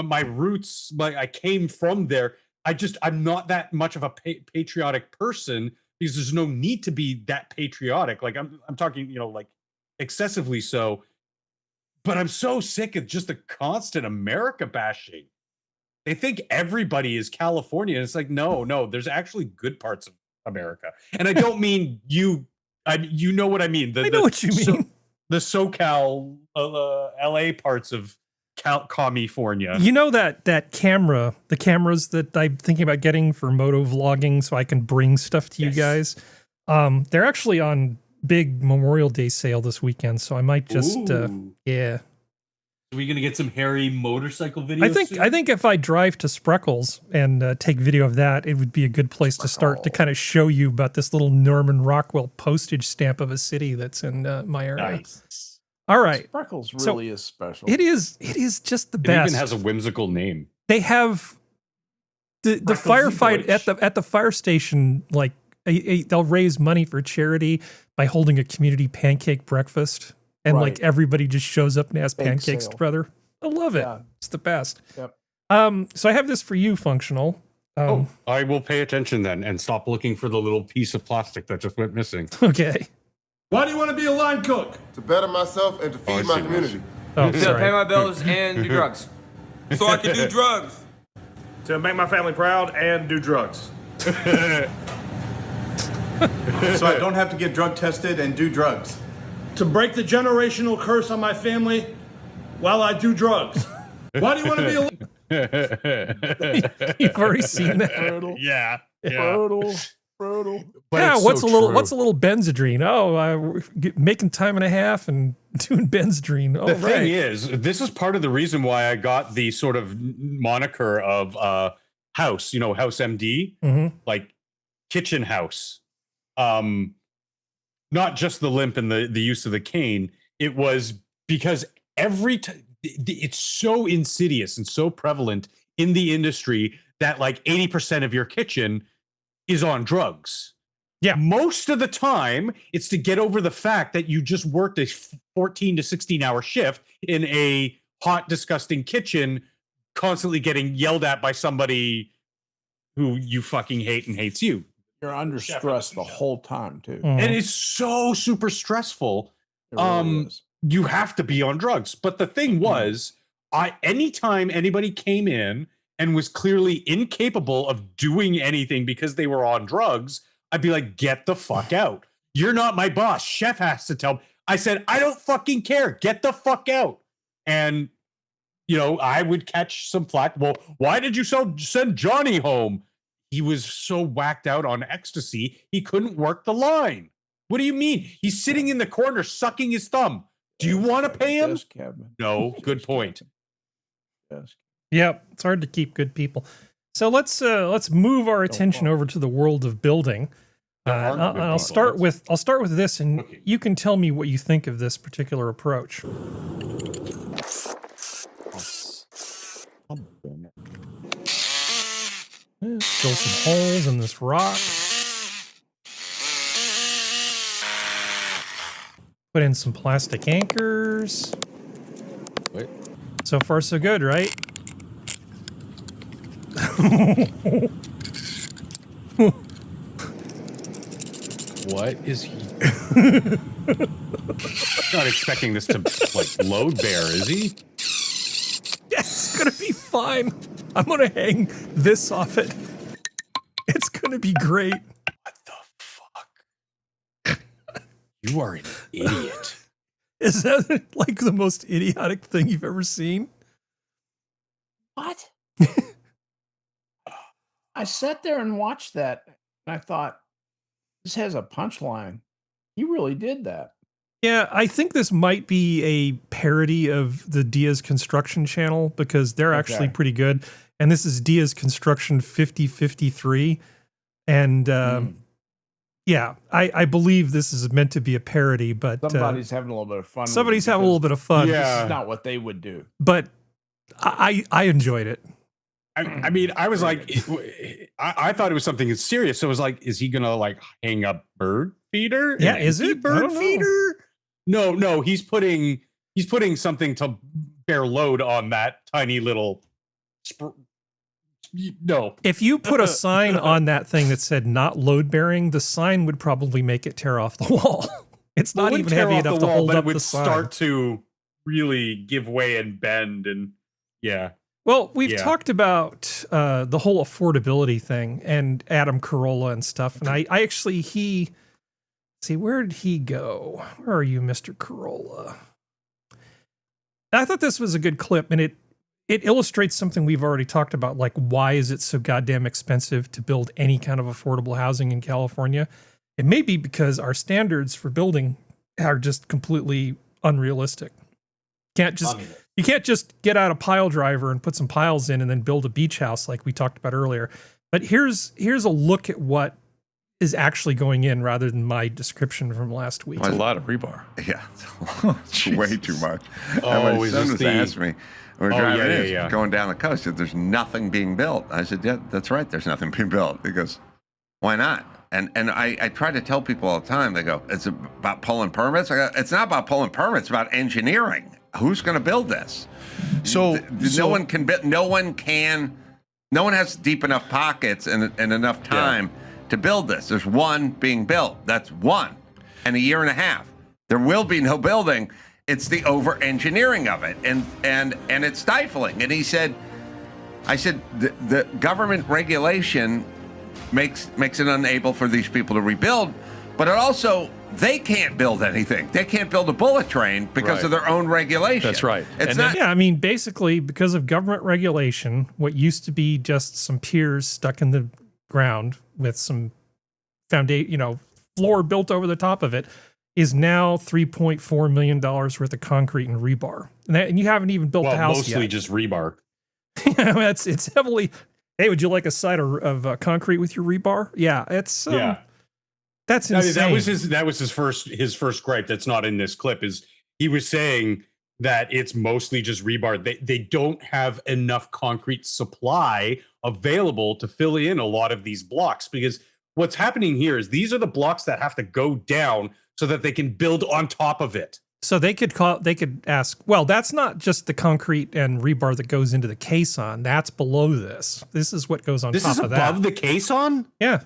my roots. I came from there. I'm not that much of a patriotic person because there's no need to be that patriotic. Like I'm talking, like excessively so. But I'm so sick of just the constant America bashing. They think everybody is California. And it's like, no, there's actually good parts of America. And I don't mean you. You know what I mean. I know what you mean. The SoCal, LA parts of California. You know that camera, the cameras that I'm thinking about getting for moto vlogging so I can bring stuff to you guys. They're actually on big Memorial Day sale this weekend, so I might just yeah. Are we gonna get some hairy motorcycle videos? I think if I drive to Spreckles and take video of that, it would be a good place to start to kind of show you about this little Norman Rockwell postage stamp of a city that's in my area. Nice. All right, Spreckles really is special. It is just the It best. even has a whimsical name. They have the firefight at the fire station. Like they'll raise money for charity by holding a community pancake breakfast, and like everybody just shows up and has pancakes together. I love it. Yeah. It's the best. Yep. So I have this for you, Functional. I will pay attention then and stop looking for the little piece of plastic that just went missing. Okay. Why do you want to be a line cook? To better myself and to feed my community. Oh, to sorry. pay my bills and do drugs. So I can do drugs. To make my family proud and do drugs. So I don't have to get drug tested and do drugs. To break the generational curse on my family while I do drugs. Why do you want to be a... You've already seen that. Yeah. Brutal. But yeah, it's what's so a little true. what's a little Benzedrine? Oh, making time and a half and doing Benzedrine. Oh, The thing is, this is part of the reason why I got the sort of moniker of house, House MD, like kitchen house. Not just the limp and the use of the cane. It was because it's so insidious and so prevalent in the industry that like 80% of your kitchen is on drugs. Yeah. Most of the time, it's to get over the fact that you just worked a 14 to 16 hour shift in a hot, disgusting kitchen, constantly getting yelled at by somebody who you fucking hate and hates you. You're under stress the whole time, too. And it's so super stressful. It really is. You have to be on drugs. But the thing was, anytime anybody came in and was clearly incapable of doing anything because they were on drugs, I'd be like, get the fuck out. You're not my boss. Chef has to tell me. I said, I don't fucking care. Get the fuck out. And, I would catch some flack. Well, why did you send Johnny home? He was so whacked out on ecstasy, he couldn't work the line. What do you mean? He's sitting in the corner sucking his thumb. Do you want to pay him? No, good point. Yep, it's hard to keep good people. So let's move our attention over to the world of building. I'll start with this, and you can tell me what you think of this particular approach. Drill some holes in this rock. Put in some plastic anchors. Wait. So far, so good, right? What is he? Not expecting this to load bear, is he? Yeah, it's gonna be fine. I'm gonna hang this off it. It's gonna be great. What the fuck? You are an idiot. Is that like the most idiotic thing you've ever seen? What? I sat there and watched that, and I thought, this has a punchline. He really did that. Yeah, I think this might be a parody of the Diaz Construction channel because they're actually pretty good. And this is Diaz Construction 5053. And yeah, I believe this is meant to be a parody, but somebody's having a little bit of fun. Somebody's having a little bit of fun. Yeah. This is not what they would do. But I enjoyed it. I mean, I was like, I thought it was something serious. So it was like, is he gonna hang a bird feeder? Yeah, is it bird feeder? No, he's putting something to bear load on that tiny little. No. If you put a sign on that thing that said not load bearing, the sign would probably make it tear off the wall. It's not even heavy enough to hold up the sign. It would start to really give way and bend, and yeah. Well, we've talked about the whole affordability thing and Adam Carolla and stuff. And I actually, where did he go? Where are you, Mr. Carolla? I thought this was a good clip, and it illustrates something we've already talked about, like why is it so goddamn expensive to build any kind of affordable housing in California? It may be because our standards for building are just completely unrealistic. You can't just get out a pile driver and put some piles in and then build a beach house like we talked about earlier. But here's a look at what is actually going in rather than my description from last week. It's a lot of rebar. Yeah, it's way too much. And my son was asked me, we're driving, going down the coast, there's nothing being built. I said, yeah, that's right, there's nothing being built. He goes, Why not? And I try to tell people all the time. They go, "It's about pulling permits." I go, "It's not about pulling permits. It's about engineering. Who's going to build this?" So no one can. No one has deep enough pockets and enough time to build this. There's one being built. That's one, and a year and a half. There will be no building. It's the over-engineering of it, and it's stifling. And he said, I said, the government regulation makes it unable for these people to rebuild, but it also, they can't build anything. They can't build a bullet train because of their own regulation. That's right. It's not. Yeah, I mean, basically, because of government regulation, what used to be just some piers stuck in the ground with some foundation, floor built over the top of it, is now $3.4 million worth of concrete and rebar. And you haven't even built the house yet. Mostly just rebar. It's heavily. Hey, would you like a side of concrete with your rebar? Yeah, it's that's insane. That was his first gripe. That's not in this clip. Is he was saying that it's mostly just rebar. They don't have enough concrete supply available to fill in a lot of these blocks, because what's happening here is these are the blocks that have to go down so that they can build on top of it. So they could ask, well, that's not just the concrete and rebar that goes into the caisson. That's below this. This is what goes on top of that. This is above the caisson? Yeah.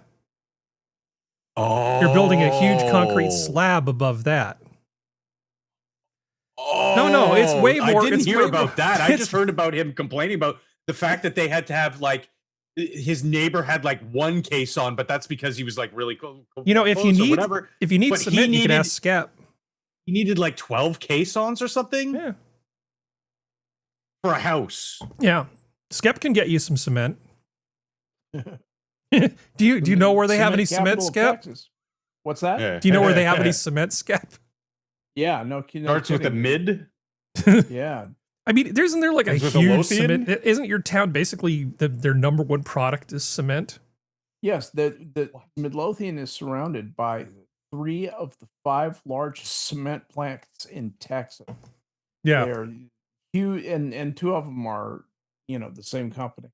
Oh. You're building a huge concrete slab above that. Oh. No, it's way more. I didn't hear about that. I just heard about him complaining about the fact that they had to have, like, his neighbor had like one caisson, but that's because he was like really close. If you need cement, you can ask Skep. He needed like 12 caissons or something. Yeah. For a house. Yeah. Skep can get you some cement. Do you know where they have any cement, Skep? What's that? Yeah. Do you know where they have any cement, Skep? Yeah, no. Starts with a mid. Yeah. I mean, isn't there like a huge cement? Isn't your town basically their number one product is cement? Yes, the Midlothian is surrounded by 3 of the 5 largest cement plants in Texas. Yeah, they're huge, and 2 of them are the same company.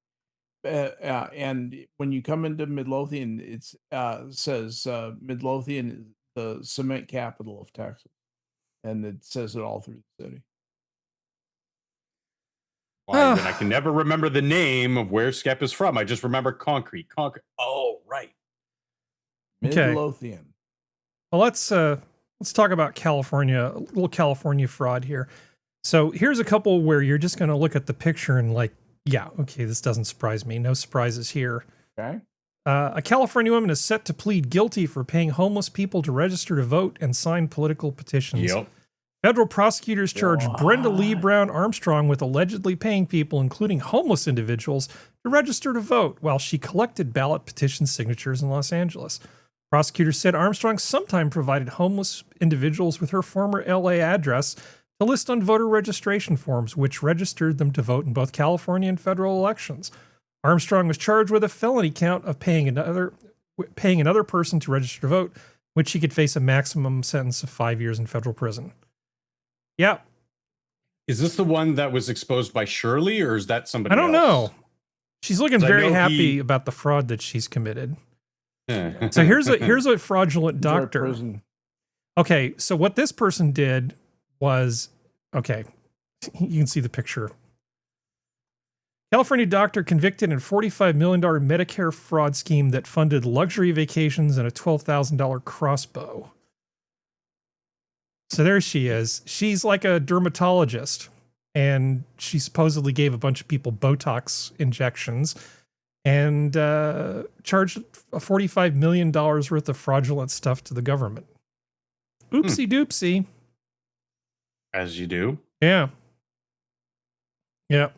And when you come into Midlothian, it says Midlothian is the cement capital of Texas, and it says it all through the city. And I can never remember the name of where Skep is from. I just remember concrete. Oh, right. Midlothian. Well, let's talk about California, a little California fraud here. So here's a couple where you're just going to look at the picture and like, yeah, okay, this doesn't surprise me. No surprises here. Okay. A California woman is set to plead guilty for paying homeless people to register to vote and sign political petitions. Yep. Federal prosecutors charged Brenda Lee Brown Armstrong with allegedly paying people, including homeless individuals, to register to vote while she collected ballot petition signatures in Los Angeles. Prosecutors said Armstrong sometime provided homeless individuals with her former LA address to list on voter registration forms, which registered them to vote in both California and federal elections. Armstrong was charged with a felony count of paying another person to register to vote, which she could face a maximum sentence of 5 years in federal prison. Yeah. Is this the one that was exposed by Shirley, or is that somebody else? I don't know. She's looking very happy about the fraud that she's committed. So here's a fraudulent doctor. Okay, so what this person did was, okay, you can see the picture. California doctor convicted in a $45 million Medicare fraud scheme that funded luxury vacations and a $12,000 crossbow. So there she is. She's like a dermatologist, and she supposedly gave a bunch of people Botox injections and charged a $45 million worth of fraudulent stuff to the government. Oopsie doopsie. As you do. Yeah. Yeah.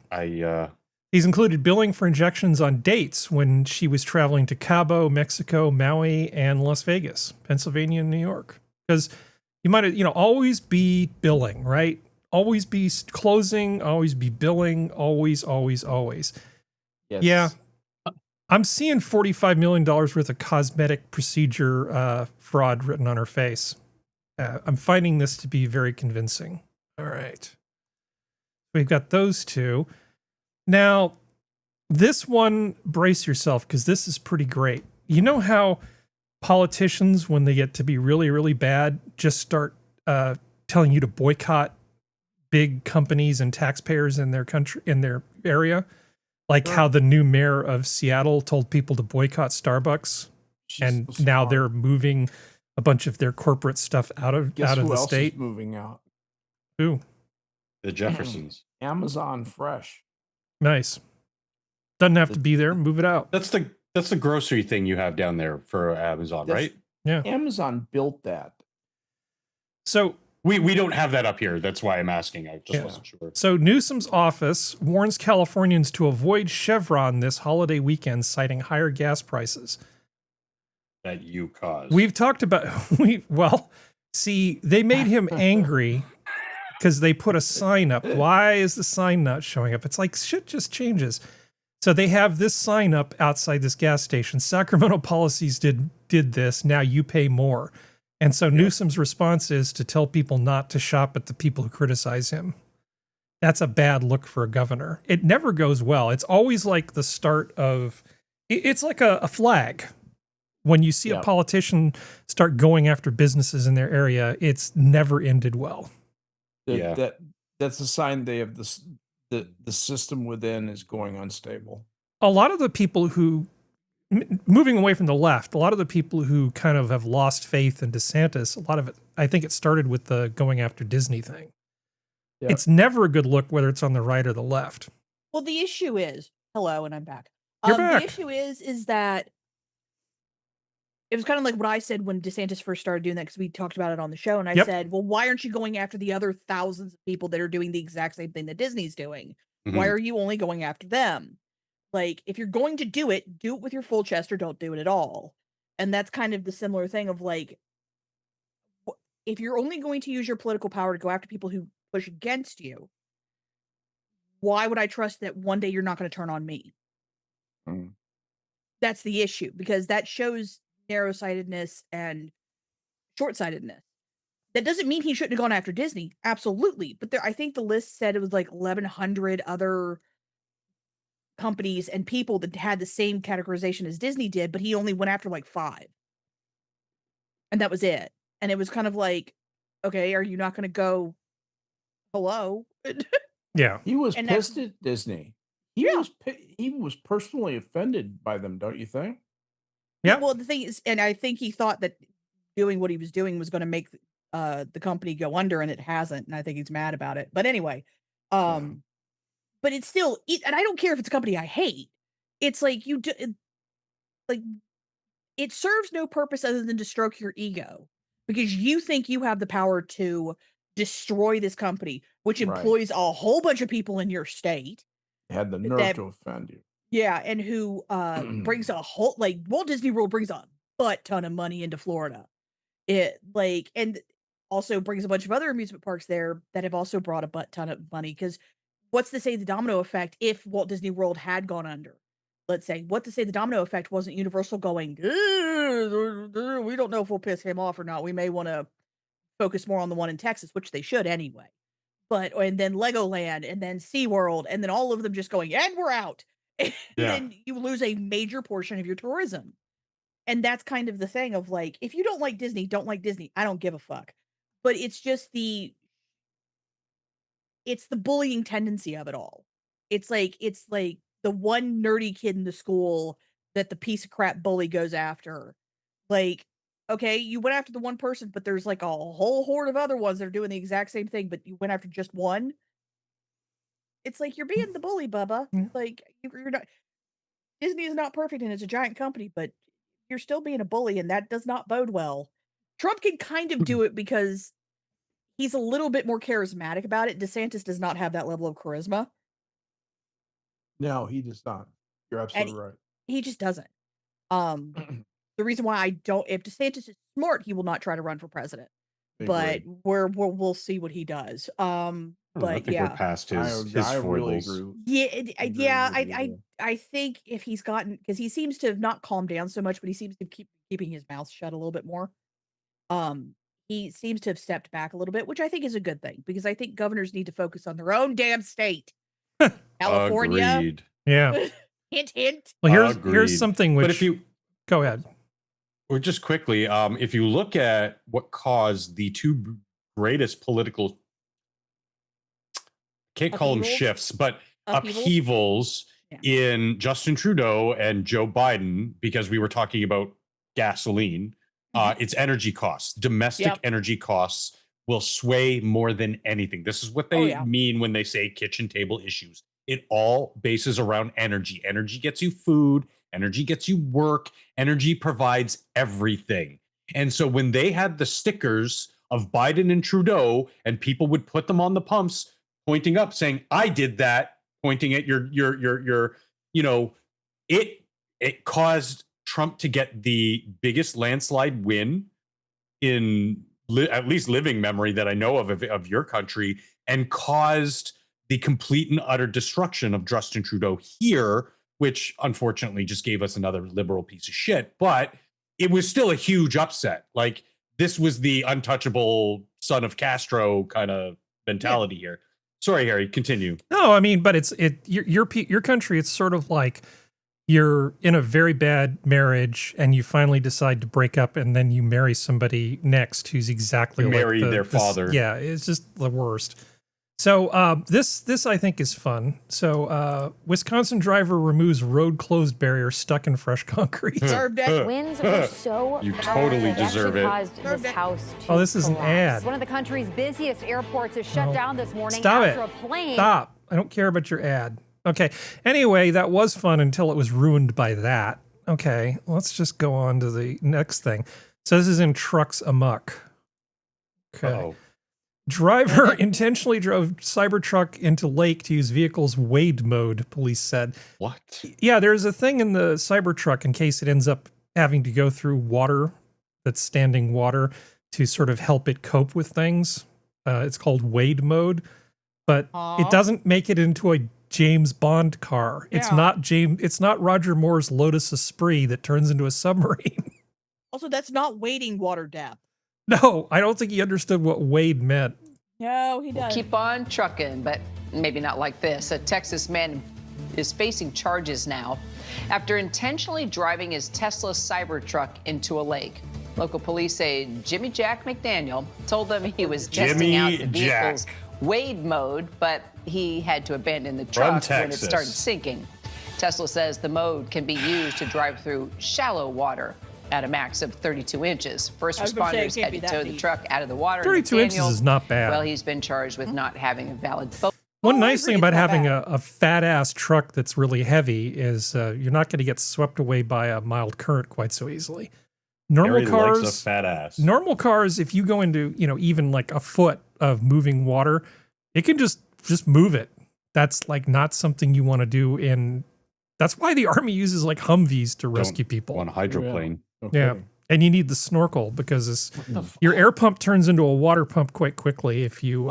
He's included billing for injections on dates when she was traveling to Cabo, Mexico, Maui, and Las Vegas, Pennsylvania, and New York. Because you might, always be billing, right? Always be closing, always be billing, always. Yes. Yeah. I'm seeing $45 million worth of cosmetic procedure fraud written on her face. I'm finding this to be very convincing. All right. We've got those two. Now, this one, brace yourself, because this is pretty great. you know how politicians, when they get to be really, really bad, just start telling you to boycott big companies and taxpayers in their country, in their area? Like how the new mayor of Seattle told people to boycott Starbucks, and so now smart. they're moving a bunch of their corporate stuff out of Guess who the else state. is moving out? Who? The Jeffersons. Amazon Fresh. Nice. Doesn't have to be there. Move it out. That's the grocery thing you have down there for Amazon, right? Yeah. Amazon built that. So we don't have that up here. That's why I'm asking. I just Yeah. wasn't sure. So Newsom's office warns Californians to avoid Chevron this holiday weekend, citing higher gas prices. That you caused. We've talked about see, they made him angry because they put a sign up. Why is the sign not showing up? It's like shit just changes. So they have this sign up outside this gas station. Sacramento policies did this. Now you pay more. And so Newsom's response is to tell people not to shop at the people who criticize him. That's a bad look for a governor. It never goes well. It's always like the start of, it's like a flag. When you see a politician start going after businesses in their area, it's never ended well. That's a sign they have the system within is going unstable. A lot of the people who, moving away from the left, a lot of the people who kind of have lost faith in DeSantis, a lot of it, I think it started with the going after Disney thing. Yeah. It's never a good look, whether it's on the right or the left. Well, the issue is, hello, and I'm back. You're back. The issue is that it was kind of like what I said when DeSantis first started doing that, because we talked about it on the show, and I said, well, why aren't you going after the other thousands of people that are doing the exact same thing that Disney's doing? Why are you only going after them? Like, if you're going to do it with your full chest or don't do it at all. And that's kind of the similar thing of like, if you're only going to use your political power to go after people who push against you, why would I trust that one day you're not going to turn on me? That's the issue, because that shows narrow-sightedness and short-sightedness. That doesn't mean he shouldn't have gone after Disney. Absolutely. But I think the list said it was like 1,100 other companies and people that had the same categorization as Disney did, but he only went after like 5. And that was it. And it was kind of like, okay, are you not going to go, hello? Yeah. He was And pissed at Disney. He was personally offended by them, don't you think? Yeah. Well, the thing is, and I think he thought that doing what he was doing was going to make the company go under, and it hasn't. And I think he's mad about it. But anyway, but it's still, and I don't care if it's a company I hate. It's like it serves no purpose other than to stroke your ego, because you think you have the power to destroy this company, which employs a whole bunch of people in your state. Had the nerve to offend you. Yeah, and who brings a whole, like, Walt Disney World brings a butt ton of money into Florida. And also brings a bunch of other amusement parks there that have also brought a butt ton of money. Because what's to say the domino effect if Walt Disney World had gone under? Let's say, what to say the domino effect wasn't Universal going, we don't know if we'll piss him off or not. We may want to focus more on the one in Texas, which they should anyway. And then Legoland, and then SeaWorld, and then all of them just going, and we're out. And then you lose a major portion of your tourism. And that's kind of the thing of like, if you don't like Disney, don't like Disney. I don't give a fuck. But it's just it's the bullying tendency of it all. It's like the one nerdy kid in the school that the piece of crap bully goes after. Like, okay, you went after the one person, but there's like a whole horde of other ones that are doing the exact same thing, but you went after just one. It's like, you're being the bully, Bubba. Like, you're not. Disney is not perfect, and it's a giant company, but you're still being a bully, and that does not bode well. Trump can kind of do it because he's a little bit more charismatic about it. DeSantis does not have that level of charisma. No, he does not. You're absolutely right. He just doesn't. The reason why I don't, if DeSantis is smart, he will not try to run for president. But we'll see what he does. I think we're past his foibles. I think if he's gotten, because he seems to have not calmed down so much, but he seems to keep keeping his mouth shut a little bit more. He seems to have stepped back a little bit, which I think is a good thing, because I think governors need to focus on their own damn state. California. Agreed. Yeah. Hint, hint. Well, here's something which, but if you Go ahead. Or just quickly, if you look at what caused the two greatest political, can't call them shifts, but upheavals in Justin Trudeau and Joe Biden, because we were talking about gasoline, it's energy costs. Domestic energy costs will sway more than anything. This is what they mean when they say kitchen table issues. It all bases around energy. Energy gets you food. Energy gets you work. Energy provides everything. And so when they had the stickers of Biden and Trudeau, and people would put them on the pumps, pointing up, saying, "I did that," pointing at your, it caused Trump to get the biggest landslide win in at least living memory that I know of your country, and caused the complete and utter destruction of Justin Trudeau here, which unfortunately just gave us another liberal piece of shit. But it was still a huge upset. Like, this was the untouchable son of Castro kind of mentality here. Sorry, Harry, continue. No, I mean, but your country, it's sort of like you're in a very bad marriage and you finally decide to break up, and then you marry somebody next who's exactly like their father. Yeah, it's just the worst. So this I think is fun. So Wisconsin driver removes road closed barrier stuck in fresh concrete. Winds were so you totally deserve it. Caused this house to this is an collapse. ad. One of the country's busiest airports is shut down this morning Stop after it. a plane. Stop. I don't care about your ad. Okay. Anyway, that was fun until it was ruined by that. Okay. Let's just go on to the next thing. So this is in Trucks Amok. Okay. Uh-oh. Driver intentionally drove Cybertruck into lake to use vehicle's wade mode, police said. What? Yeah, there's a thing in the Cybertruck in case it ends up having to go through water, that's standing water, to sort of help it cope with things. It's called wade mode, but it doesn't make it into a James Bond car. It's not Roger Moore's Lotus Esprit that turns into a submarine. Also, that's not wading water depth. No, I don't think he understood what wade meant. No, he doesn't. Keep on trucking, but maybe not like this. A Texas man is facing charges now after intentionally driving his Tesla Cybertruck into a lake. Local police say Jimmy Jack McDaniel told them he was testing out the vehicle's wade mode, but he had to abandon the truck when it started sinking. Tesla says the mode can be used to drive through shallow water at a max of 32 inches. First responders had to tow the truck out of the water. 32 inches is not bad. Well, he's been charged with not having a valid boat. One nice thing about having a fat-ass truck that's really heavy is you're not going to get swept away by a mild current quite so easily. Normal cars, likes a fat ass. Normal cars, if you go into, even like a foot of moving water, it can just move it. That's like not something you want to do in. That's why the Army uses like Humvees to rescue people on a hydroplane. Okay. Yeah, and you need the snorkel because your air pump turns into a water pump quite quickly if you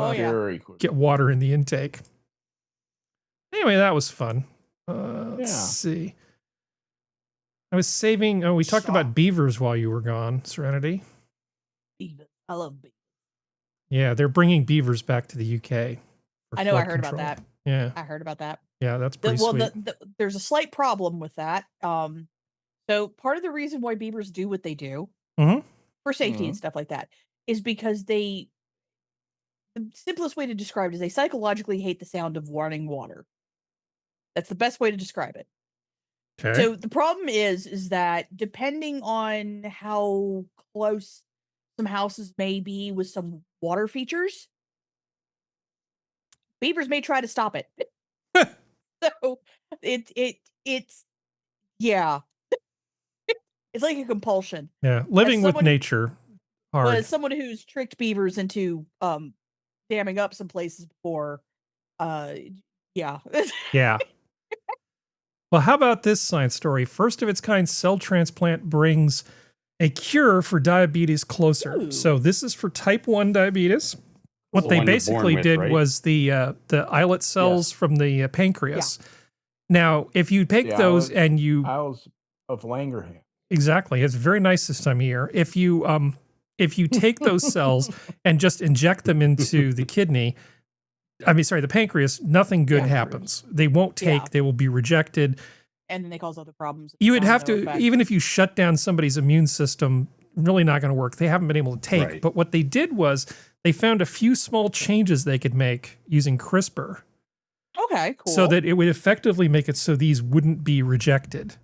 get water in the intake. Anyway, that was fun. Let's see. I was saving. Oh, we talked about beavers while you were gone, Serenity. Beavers. I love beavers. Yeah, they're bringing beavers back to the UK. I know. I heard about that. Yeah, I heard about that. Yeah, that's pretty sweet. There's a slight problem with that. So part of the reason why beavers do what they do for safety and stuff like that is because the simplest way to describe it is they psychologically hate the sound of running water. That's the best way to describe it. Okay. So the problem is that depending on how close some houses may be with some water features, beavers may try to stop it. So it's it's like a compulsion. Yeah, living with nature. Hard. Well, as someone who's tricked beavers into damming up some places before, yeah. Well, how about this science story? First of its kind cell transplant brings a cure for diabetes closer. Ooh. So this is for type 1 diabetes. What they basically did was the islet cells from the pancreas. Yeah. Now, if you take those and you Isles of Langerhans. Exactly. It's very nice this time of year. If you take those cells and just inject them into the kidney, the pancreas, nothing good happens. They won't take, they will be rejected. and then they cause other problems. You would have Domino to, effect. even if you shut down somebody's immune system, really not going to work. They haven't been able to take. Right. But what they did was they found a few small changes they could make using CRISPR. Okay, cool. So that it would effectively make it so these wouldn't be rejected.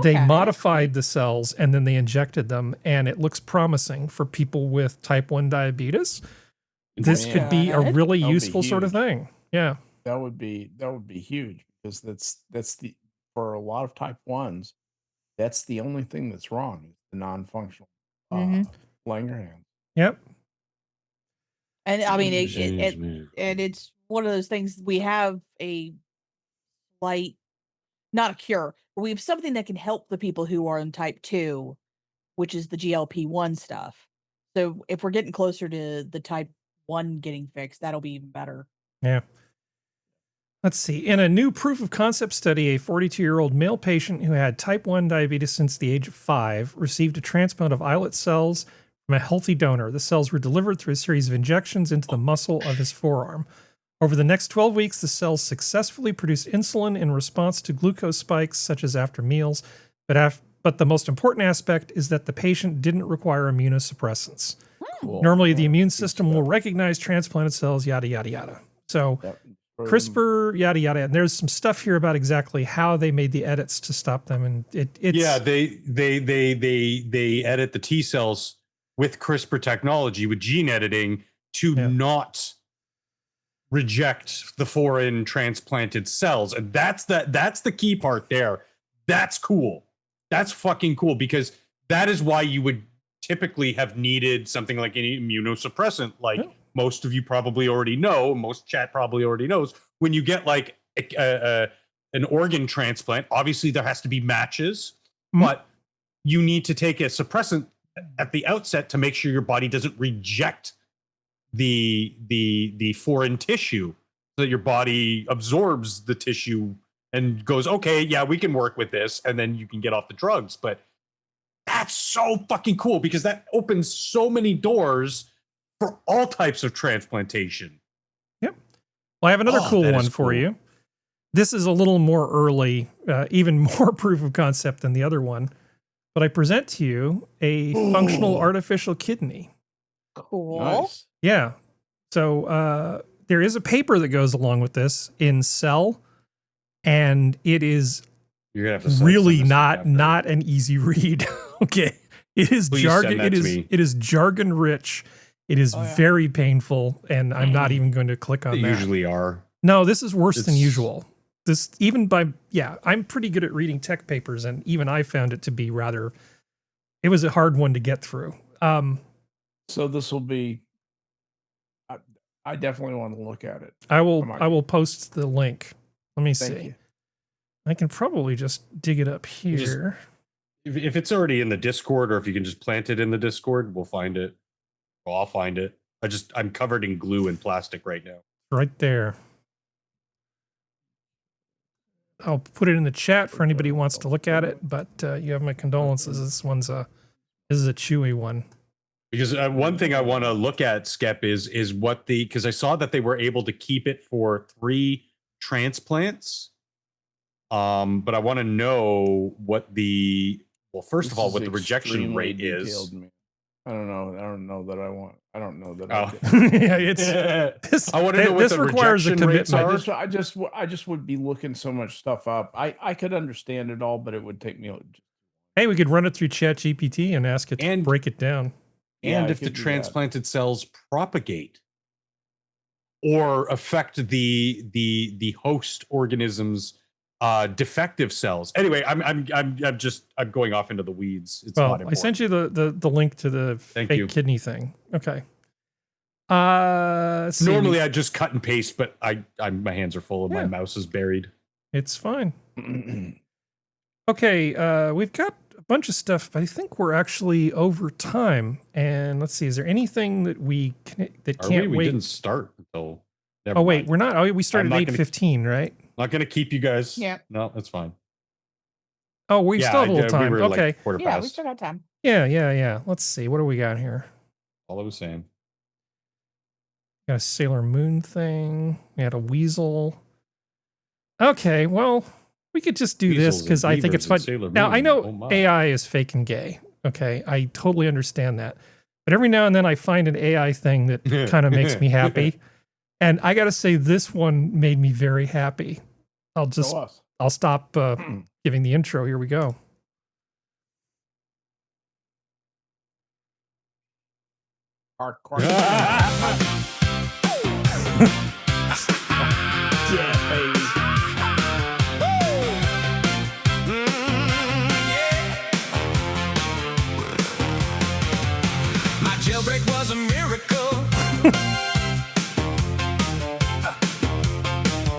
They Okay. modified the cells and then they injected them, and it looks promising for people with type 1 diabetes. This could be a Good. really That would be useful sort of huge. thing. Yeah. That would be huge, because that's the, for a lot of type 1s, that's the only thing that's wrong, is the non-functional Langerhans. Yep. And I mean, Jeez, and it's one of those things. We have a slight, not a cure, but we have something that can help the people who are in type 2, which is the GLP-1 stuff. So if we're getting closer to the type 1 getting fixed, that'll be even better. Yeah. Let's see. In a new proof of concept study, a 42-year-old male patient who had type 1 diabetes since the age of 5 received a transplant of islet cells from a healthy donor. The cells were delivered through a series of injections into the muscle of his forearm. Over the next 12 weeks, the cells successfully produced insulin in response to glucose spikes, such as after meals. But the most important aspect is that the patient didn't require immunosuppressants. Cool. Normally, the immune system will recognize transplanted cells, yada, yada, yada. So CRISPR, yada, yada. And there's some stuff here about exactly how they made the edits to stop them. And it's... Yeah, they edit the T cells with CRISPR technology, with gene editing, to not reject the foreign transplanted cells. And that's the key part there. That's cool. That's fucking cool, because that is why you would typically have needed something like an immunosuppressant, like most of you probably already know, most chat probably already knows. When you get like an organ transplant, obviously there has to be matches, but you need to take a suppressant at the outset to make sure your body doesn't reject the foreign tissue, so that your body absorbs the tissue and goes, okay, yeah, we can work with this, and then you can get off the drugs. But that's so fucking cool, because that opens so many doors for all types of transplantation. Yep. Well, I have another cool that one is for cool. you. This is a little more early, even more proof of concept than the other one. But I present to you a functional artificial kidney. Cool. Nice. Yeah. So there is a paper that goes along with this in Cell, and it is You're gonna have to really not an easy read. Okay. It is Please jargon. send that to me. It is jargon rich. It is very painful, and I'm not even going to click on They that. usually are. No, this is worse than It's- usual. This, even by, I'm pretty good at reading tech papers, and even I found it to be it was a hard one to get through. So this will be, I definitely want to look at it. I will post the link. Let me Thank see. you. I can probably just dig it up here. If it's already in the Discord, or if you can just plant it in the Discord, we'll find it. Well, I'll find it. I'm covered in glue and plastic right now. Right there. I'll put it in the chat for anybody who wants to look at it, but you have my condolences. This is a chewy one. Because one thing I want to look at, Skep, is what because I saw that they were able to keep it for 3 transplants. But I want to know what first of all, what the rejection rate is. I don't know that I want. I don't know that. I want to know what the requires a rejection rates commitment. are. I just would be looking so much stuff up. I could understand it all, but it would take me. Hey, we could run it through ChatGPT and ask it to break it down. And if the transplanted cells propagate or affect the host organism's defective cells. Anyway, I'm going off into the weeds. It's not Well, important. I sent you the link to the Thank fake you. kidney thing. Okay. Let's see. Normally I just cut and paste, but my hands are full and my mouse is buried. It's fine. Okay, we've got a bunch of stuff, but I think we're actually over time. And let's see, is there anything that we can't We wait? didn't start until. Oh wait, we're not. Oh, we started I'm at not gonna- 8:15, right? Not going to keep you guys. Yeah. No, that's fine. Oh, we still have a little time. We were Okay. like quarter Yeah, we past. still got time. Yeah. Let's see. What do we got here? All I was saying. Got a Sailor Moon thing. We had a weasel. Okay, well, We could just do this because I think it's fun. Now, I know AI is fake and gay. Okay, I totally understand that. But every now and then I find an AI thing that kind of makes me happy. And I got to say, this one made me very happy. I'll stop giving the intro. Here we go. Yeah, baby. My jailbreak was a miracle.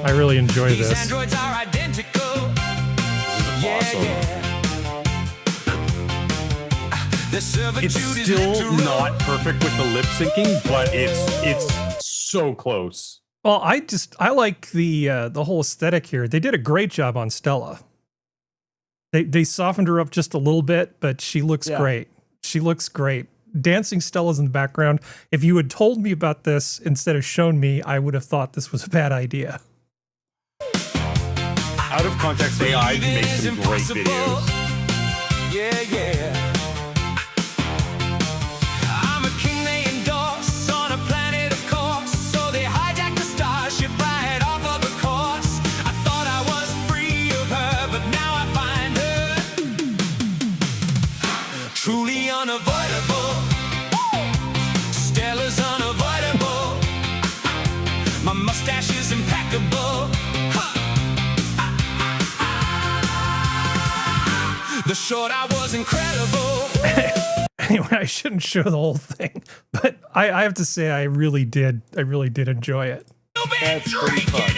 I really enjoy These this. androids are identical. It's still not perfect with the lip syncing, but it's so close. Well, I like the whole aesthetic here. They did a great job on Stella. They softened her up just a little bit, but she looks great. She looks great. Dancing Stella's in the background. If you had told me about this instead of shown me, I would have thought this was a bad idea. Out of context AI makes some great videos. Yeah. I'm a king they endorse on a planet of course. So they hijacked the starship right off of the course. I thought I was free of her, but now I find her truly unavoidable. Stella's unavoidable. My mustache is impeccable. The short I was incredible. Anyway, I shouldn't show the whole thing, but I have to say I really did enjoy it. That's pretty fun.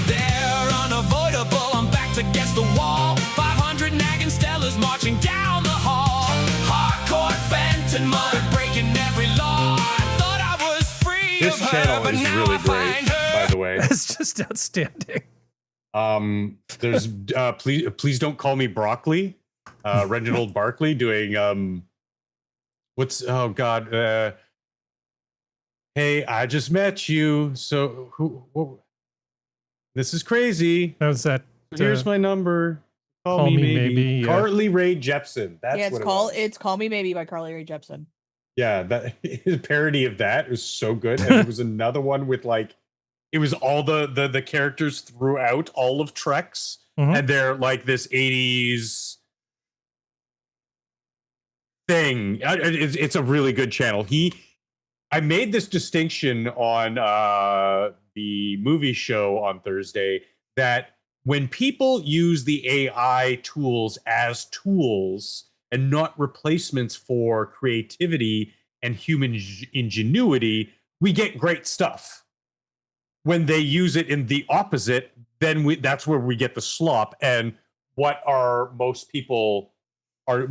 They're unavoidable. I'm backed against the wall. 500 nagging Stellas marching down the hall. Hardcore Fenton mud breaking every law. I thought I was free This of her, channel but is now really I great, find her. by the way. It's just outstanding. There's please don't call me broccoli. Reginald Barkley doing hey, I just met you. So who this is crazy. How's that? Here's my number. Call me maybe. Yeah. Carly Rae Jepsen. That's it's Call Me Maybe by Carly Rae Jepsen. Yeah, that his parody of that is so good. And there was another one with like it was all the characters throughout all of Trek's, and they're like this 80s thing. It's a really good channel. I made this distinction on the movie show on Thursday that when people use the AI tools as tools and not replacements for creativity and human ingenuity, we get great stuff. When they use it in the opposite, then that's where we get the slop. And most people are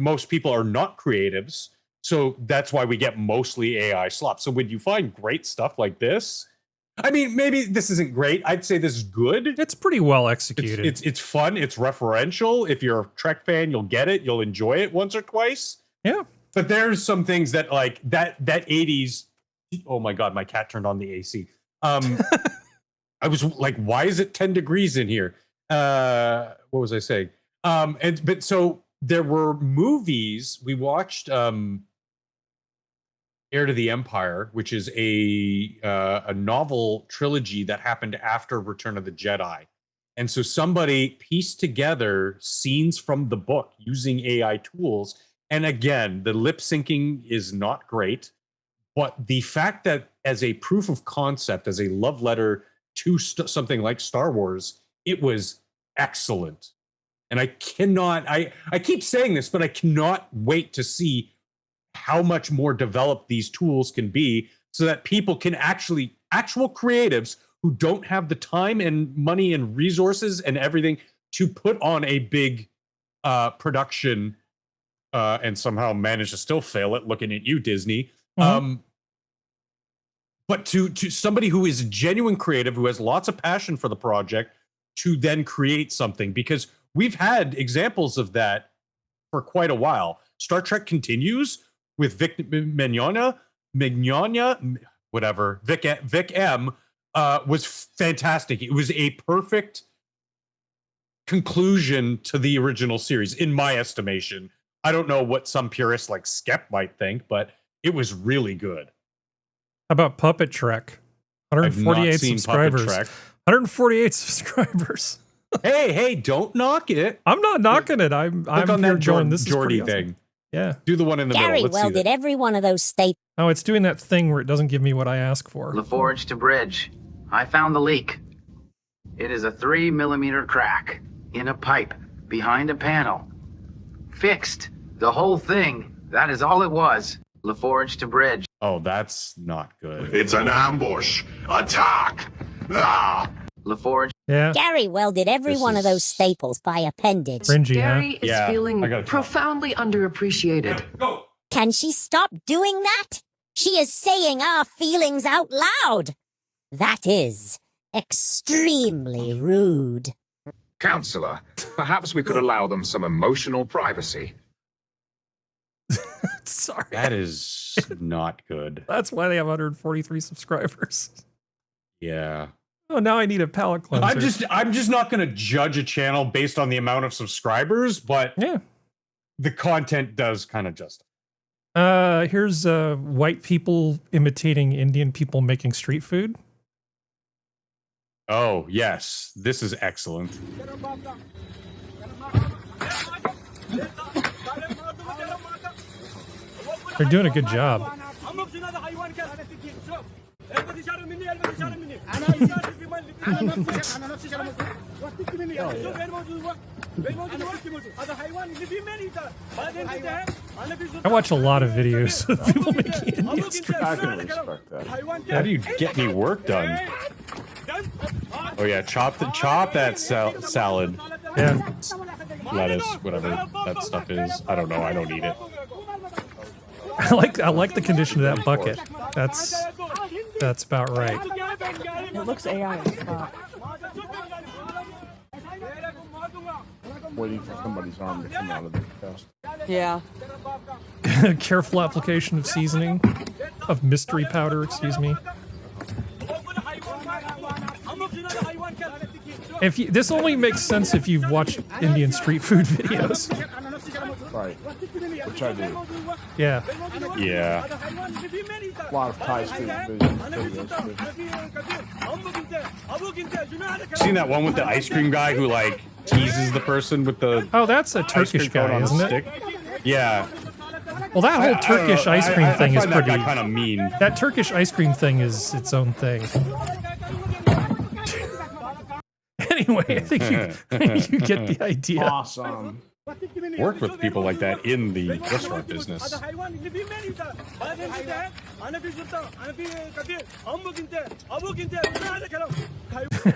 not creatives. So that's why we get mostly AI slop. So when you find great stuff like this, I mean, maybe this isn't great. I'd say this is good. It's pretty well executed. It's fun. It's referential. If you're a Trek fan, you'll get it. You'll enjoy it once or twice. Yeah. But there's some things that like that 80s. Oh my God, my cat turned on the AC. I was like, why is it 10 degrees in here? What was I saying? But so there were movies we watched. Heir to the Empire, which is a novel trilogy that happened after Return of the Jedi. And so somebody pieced together scenes from the book using AI tools. And again, the lip syncing is not great, but the fact that as a proof of concept, as a love letter to something like Star Wars, it was excellent. And I keep saying this, but I cannot wait to see how much more developed these tools can be so that people can actual creatives who don't have the time and money and resources and everything to put on a big production and somehow manage to still fail it, looking at you, Disney. But to somebody who is a genuine creative, who has lots of passion for the project, to then create something, because we've had examples of that for quite a while. Star Trek Continues with Vic Mignogna, whatever, Vic M, was fantastic. It was a perfect conclusion to the original series, in my estimation. I don't know what some purists like Skep might think, but it was really good. How about Puppet Trek? 148 I've not seen subscribers. Puppet Trek. 148 subscribers. Hey, don't knock it. I'm not knocking it. I'm on here that going, this is Geordie pretty awesome. thing. Yeah. Do the one in the Very middle. Let's well see did that. every one of those staples. Oh, it's doing that thing where it doesn't give me what I ask for. LaForge to bridge. I found the leak. It is a 3mm crack in a pipe behind a panel. Fixed. The whole thing. That is all it was. LaForge to bridge. Oh, that's not good. It's an ambush. Attack! Ah! LaForge. Yeah. Gary well did every one of those staples by appendage. Cringy, is feeling profoundly underappreciated. Can she stop doing that? She is saying our feelings out loud. That is extremely rude. Counselor, perhaps we could allow them some emotional privacy. Sorry. That is not good. That's why they have 143 subscribers. Yeah. Oh, now I need a palate cleanser. I'm just not going to judge a channel based on the amount of subscribers, but yeah, the content does kind of justify. Here's white people imitating Indian people making street food. Oh, yes. This is excellent. They're doing a good job. I watch a lot of videos of people making Indian street I can food. respect that. How do you get any work done? Oh yeah, chop that salad. Yeah. Lettuce, whatever that stuff is. I don't know. I don't eat it. I like the condition of that bucket. That's about right. It looks AI as fuck. Waiting for somebody's arm to come out of the chest. Yeah. Careful application of seasoning, of mystery powder, excuse me. This only makes sense if you've watched Indian street food videos. Right. Which I do. Yeah. Yeah. A lot of Thai street videos. Seen that one with the ice cream guy who like teases the person with the Oh, that's a Turkish guy, on isn't the it? stick? Yeah. Well, that whole Turkish I don't know. ice cream thing I is find that pretty. guy kind of mean. That Turkish ice cream thing is its own thing. Anyway, I think you get the idea. Awesome. Work with people like that in the restaurant business.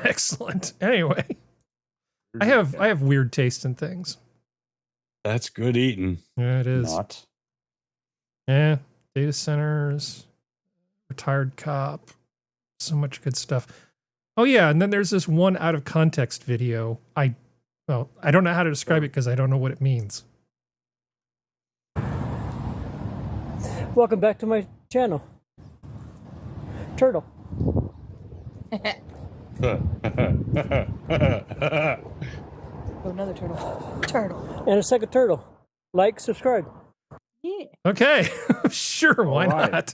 Excellent. Anyway, I have weird taste in things. That's good eating. Yeah, it is. Not. Yeah, data centers, retired cop, so much good stuff. Oh yeah, and then there's this one out of context video. I don't know how to describe it because I don't know what it means. Welcome back to my channel. Turtle. Oh, another turtle. Turtle. And a second turtle. Like, subscribe. Yeah. Okay, sure, why not?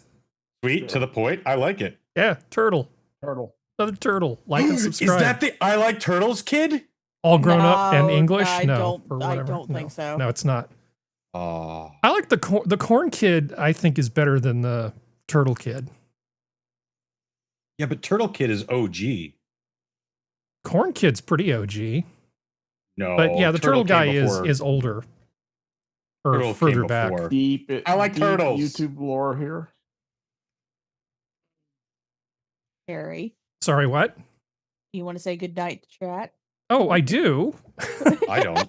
Sweet, to the point. I like it. Yeah, turtle. Turtle. Another turtle. Like and subscribe. Is that the I Like Turtles kid? All grown up and No, English? I No, don't- or I whatever. don't think so. No, it's not. Oh. I like the corn kid. I think is better than the turtle kid. Yeah, but Turtle Kid is OG. Corn kid's pretty OG. No. But yeah, the turtle guy came before. is older. Or Turtle further came back. before. I like deep turtles. YouTube lore here. Harry, Sorry, what? you want to say good night to chat? Oh, I do. I don't.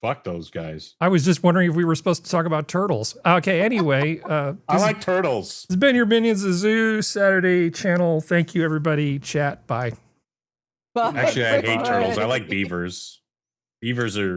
Fuck those guys. I was just wondering if we were supposed to talk about turtles. Okay, anyway. I like turtles. This has been your Minions of Zoo Saturday channel. Thank you, everybody. Chat. Bye. Actually, I hate turtles. I like beavers. Beavers are